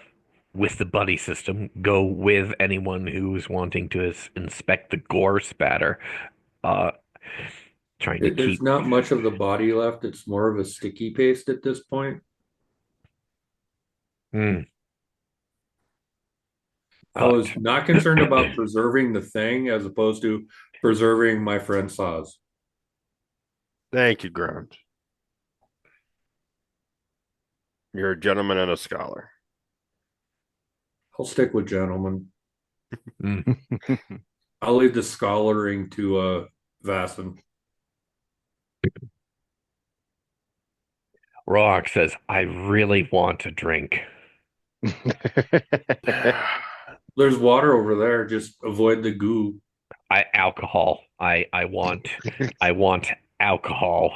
with the buddy system, go with anyone who's wanting to inspect the gore spatter. Uh, trying to There's keep. not much of the body left. It's more of a sticky paste at this point. Hmm, I was but not concerned about preserving the thing as opposed to preserving my friend Saz. Thank you, Grant. You're a gentleman and a scholar. I'll stick with gentlemen. hmm. I'll leave the scholaring to Vassen. Roak says, "I really want a drink." There's water over there. Just avoid the goo. Alcohol. I want alcohol.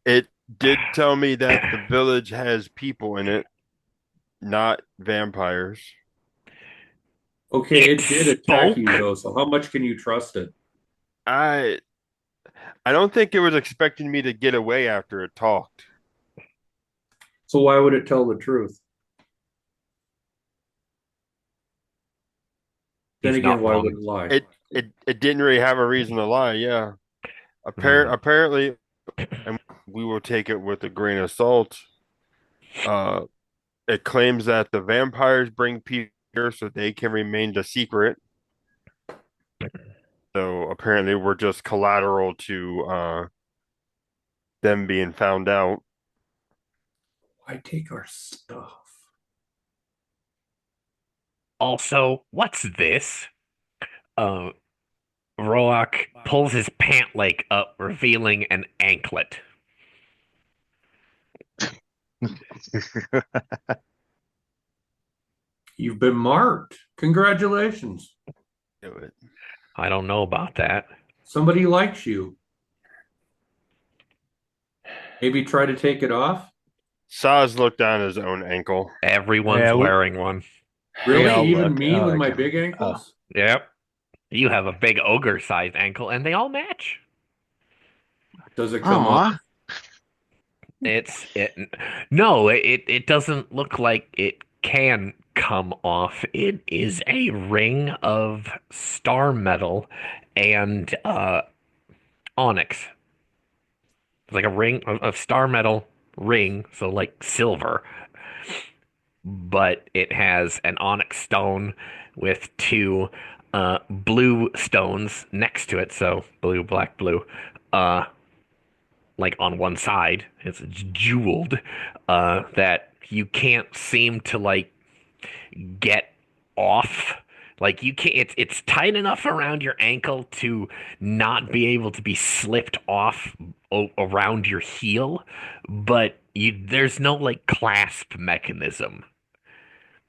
It did tell me that the village has people in it, not vampires. Okay, It it did attack you spoke. though. So how much can you trust it? I I don't think it was expecting me to get away after it talked. So why would it tell the truth? Then He's again, not why wrong. would it lie? It didn't really have a reason to lie. Yeah, Mm. apparently, and we will take it with a grain of salt. Uh, it claims that the vampires bring Peter so they can remain the secret. So apparently, we're just collateral to them being found out. Why take our stuff? Also, what's this? Uh, Roak pulls his pant leg up, revealing an anklet. You've been marked. Congratulations. Do it. I don't know about that. Somebody likes you. Maybe try to take it off. Saz looked down his own ankle. Everyone's Yeah, wearing one. we Really? all Even look. me Oh, with my okay. big ankles? Yep. You have a big ogre-sized ankle, and they all match. Does it come off? Aw. It's it. No, it doesn't look like it can come off. It is a ring of star metal and onyx. It's like a ring of star metal ring, so like silver, but it has an onyx stone with two blue stones next to it. So blue, black, blue. Uh, like on one side, it's jeweled. That you can't seem to like get off. Like you can't. It's tight enough around your ankle to not be able to be slipped off around your heel, but there's no like clasp mechanism.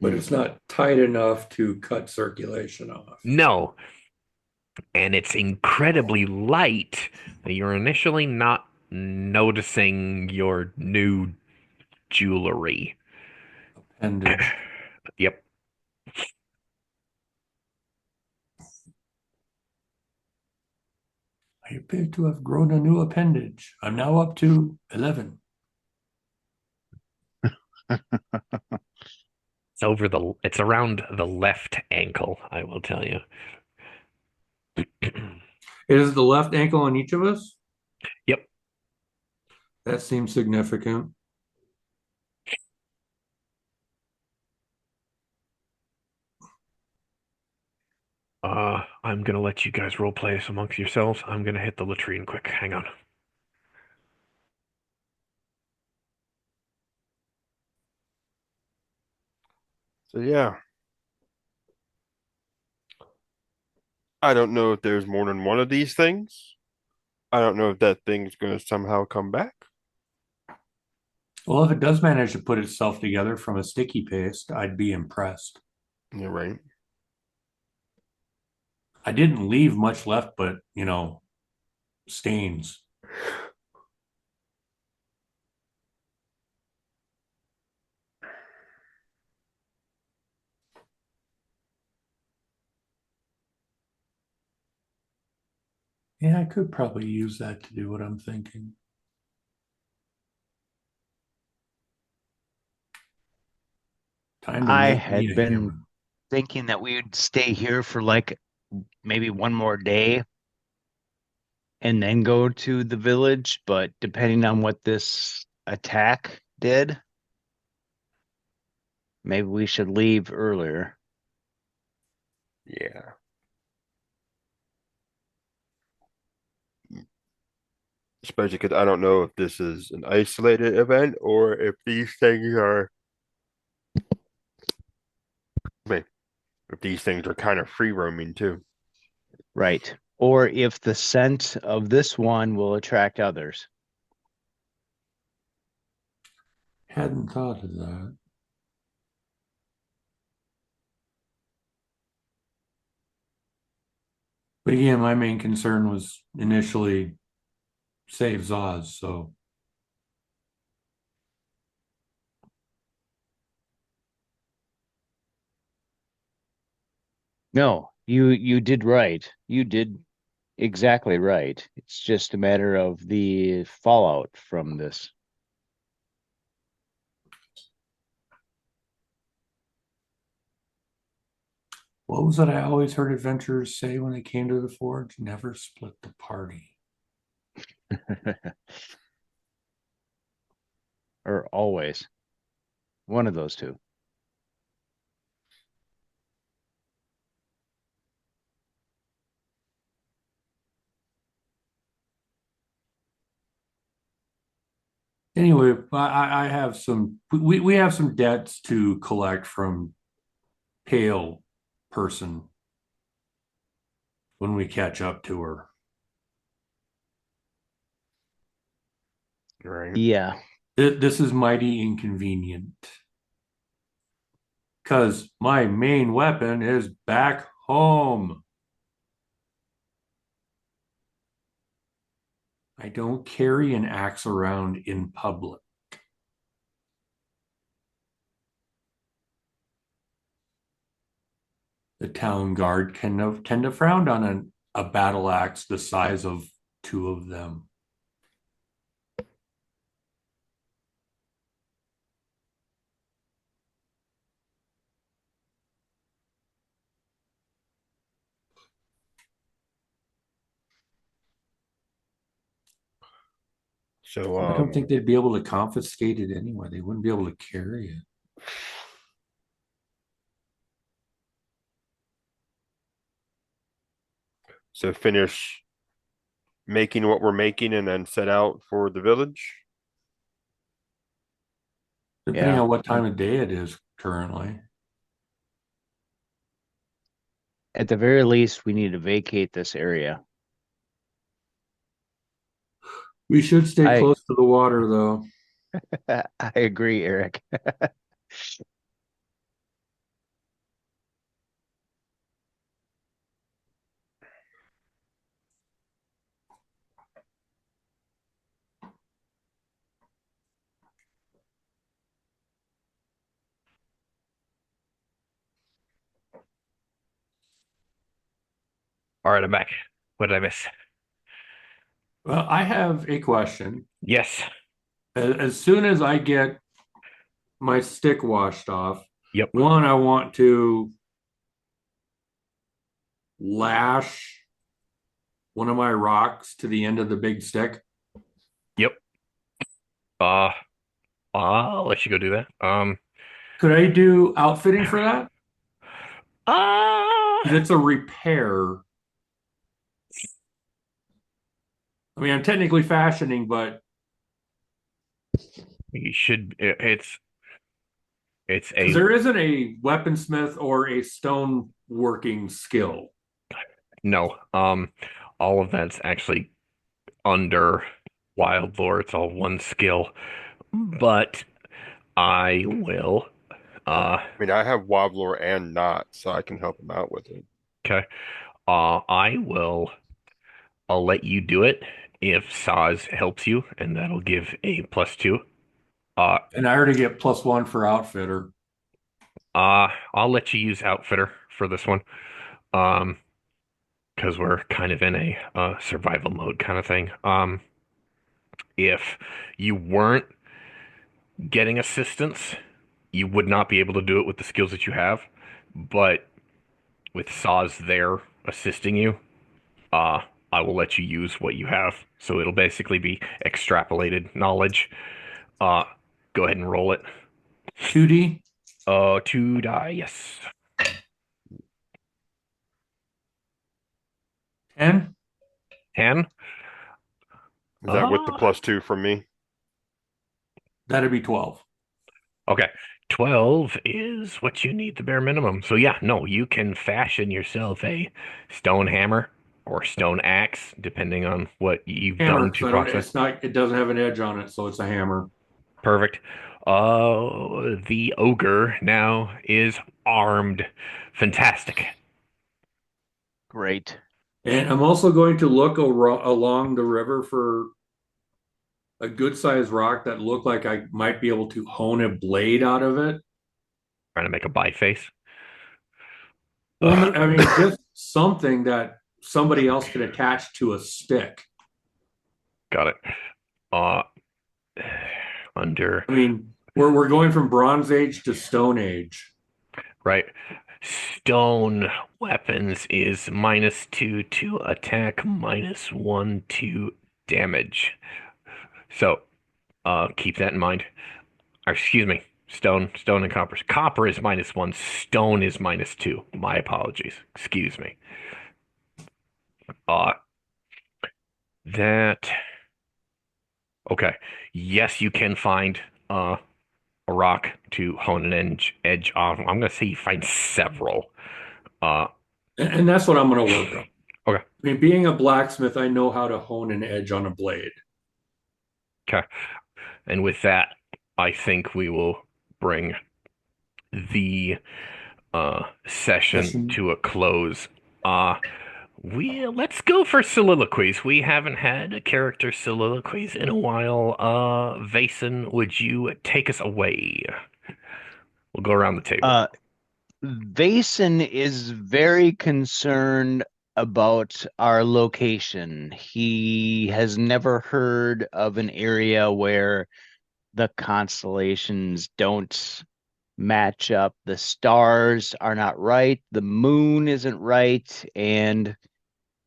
But it's not tight enough to cut circulation off. No, and it's incredibly light. You're initially not noticing your new jewelry. Appendage. Yep. I appear to have grown a new appendage. I'm now up to 11. It's around the left ankle, I will tell you. Is the left ankle on each of us? Yep. That seems significant. I'm gonna let you guys role play this amongst yourselves. I'm gonna hit the latrine quick. Hang on. So yeah, I don't know if there's more than one of these things. I don't know if that thing's going to somehow come back. Well, if it does manage to put itself together from a sticky paste, I'd be impressed. You're right. I didn't leave much left, but, stains. Yeah, I could probably use that to do what I'm thinking. Time to I make me had a been hammer. thinking that we would stay here for like maybe one more day and then go to the village, but depending on what this attack did, maybe we should leave earlier. Yeah. Especially because I don't know if this is an isolated event or if these things are, wait, if these things are kind of free roaming too. Right. Or if the scent of this one will attract others. Hadn't thought of that. But again, my main concern was initially save Zaz, so No, you did right. You did exactly right. It's just a matter of the fallout from this. What was it I always heard adventurers say when they came to the forge? Never split the party. Or always. One of those two. Anyway, I have we have some debts to collect from Pale Person when we catch up to her. Right. Yeah. This is mighty inconvenient because my main weapon is back home. I don't carry an axe around in public. The town guard tend to frown on a battle axe the size of two of them. So I don't think they'd be able to confiscate it anyway. They wouldn't be able to carry it. so finish making what we're making and then set out for the village. Depending Yeah. on what time of day it is currently. At the very least, we need to vacate this area. We should stay I close to the water, though. I agree, Eric. All right, I'm back. What did I miss? Well, I have a question. Yes. As soon as I get my stick washed off, Yep. one, I want to lash one of my rocks to the end of the big stick. Yep. I'll let you go do that. Could I do outfitting for that? Uh, 'Cause it's a repair. I mean, I'm technically fashioning, but you should. It's 'cause a there isn't a weaponsmith or a stone working skill. no. All of that's actually under Wild Lore. It's all one skill, but I will. I mean, I have Wobbler and Knot, so I can help him out with it. Okay. I will. I'll let you do it if Saz helps you, and that'll give a +2. Uh, And I already get +1 for outfitter. I'll let you use Outfitter for this one. Um, because we're kind of in a survival mode kind of thing. If you weren't getting assistance, you would not be able to do it with the skills that you have. But with Saz there assisting you, uh, I will let you use what you have. So it'll basically be extrapolated knowledge. Uh, Go ahead and roll it. 2D. 2 die, yes. 10. 10. Is that with the +2 from me? That'd be 12. Okay. 12 is what you need, the bare minimum. So yeah, no, you can fashion yourself a stone hammer or stone axe, depending on what you've Hammer. done to So process. it's not. It doesn't have an edge on it, so it's a hammer. Perfect. The ogre now is armed. Fantastic. Great. And I'm also going to look along the river for a good sized rock that looked like I might be able to hone a blade out of it. Trying to make a bye face. Well, I mean, just something that somebody else can attach to a stick. Got it. Uh, under, I mean, we're going from Bronze Age to Stone Age. right. Stone weapons is -2 to attack, -1 to damage. So, keep that in mind. Or, excuse me, stone and copper. Copper is -1, stone is -2. My apologies. Excuse me. Uh, that, okay. Yes, you can find a rock to hone an edge on. I'm gonna say you find several. Uh, And that's what I'm going to work on. okay. I mean, being a blacksmith, I know how to hone an edge on a blade. Okay. And with that, I think we will bring the session to a close. Let's go for soliloquies. We haven't had a character soliloquies in a while. Vason, would you take us away? We'll go around the table. Vason is very concerned about our location. He has never heard of an area where the constellations don't match up. The stars are not right, the moon isn't right, and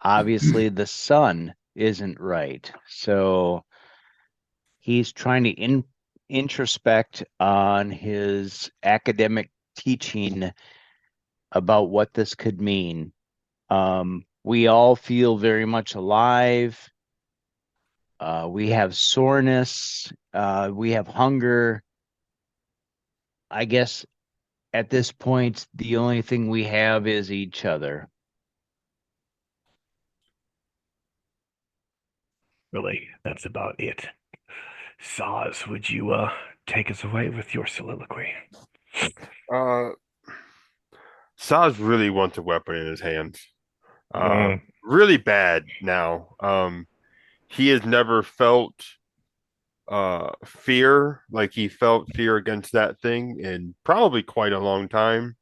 obviously the sun isn't right. So he's trying to introspect on his academic teaching about what this could mean. We all feel very much alive. We have soreness. We have hunger. I guess at this point, the only thing we have is each other. Really, that's about it. Saz, would you take us away with your soliloquy? Uh, Saz really wants a weapon in his hands. Mm. Really bad now. He has never felt fear like he felt fear against that thing in probably quite a long time.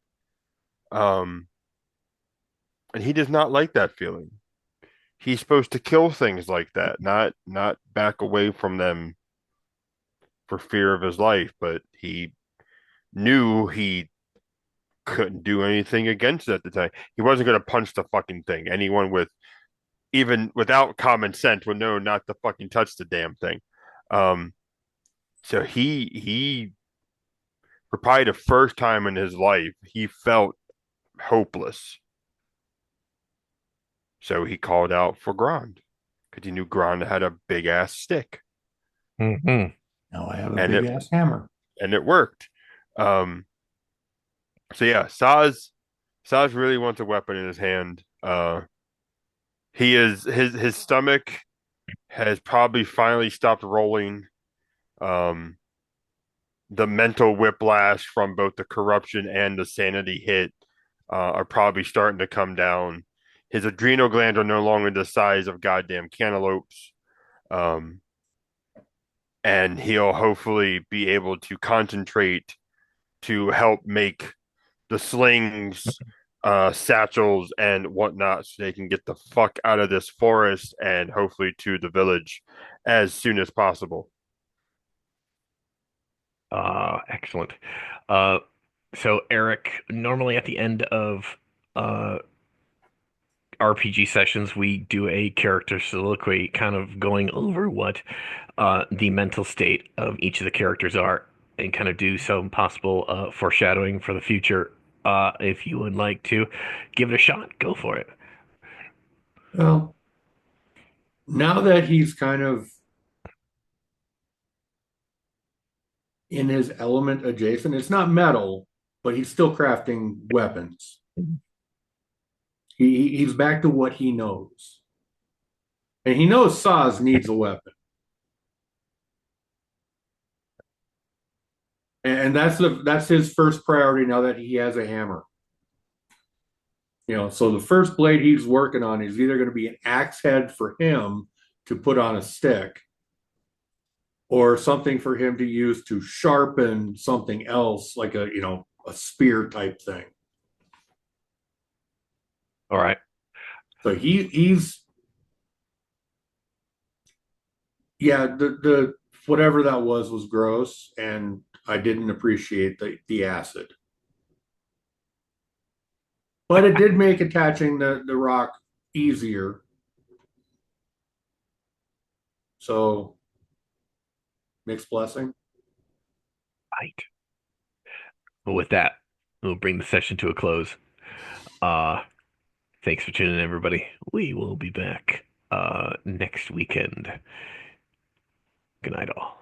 Um, and he does not like that feeling. He's supposed to kill things like that, not back away from them for fear of his life, but he knew he couldn't do anything against it at the time. He wasn't going to punch the fucking thing. Anyone with even without common sense would know not to fucking touch the damn thing. Um, so he for probably the first time in his life, he felt hopeless. So he called out for Grond because he knew Grond had a big ass stick. Mm-hmm. Now I have a And big it ass hammer. and it worked. So yeah, Saz really wants a weapon in his hand. He is his stomach has probably finally stopped rolling. Um, the mental whiplash from both the corruption and the sanity hit are probably starting to come down. His adrenal glands are no longer the size of goddamn cantaloupes. Um, and he'll hopefully be able to concentrate to help make the slings, satchels, and whatnot so they can get the fuck out of this forest and hopefully to the village as soon as possible. Excellent. Uh, so Eric, normally at the end of uh RPG sessions, we do a character soliloquy, kind of going over what the mental state of each of the characters are, and kind of do some possible foreshadowing for the future. If you would like to give it a shot, go for it. Well, now that he's kind of in his element adjacent, it's not metal, but he's still crafting weapons. He's back to what he knows. And he knows Saz needs a weapon. And that's his first priority now that he has a hammer. So the first blade he's working on is either going to be an axe head for him to put on a stick, or something for him to use to sharpen something else, like a spear type thing. All right. So he's yeah, the whatever that was gross, and I didn't appreciate the acid. But it did make attaching the rock easier. So mixed blessing. Right. Well, with that, we'll bring the session to a close. Uh, Thanks for tuning in, everybody. We will be back next weekend. Good night, all.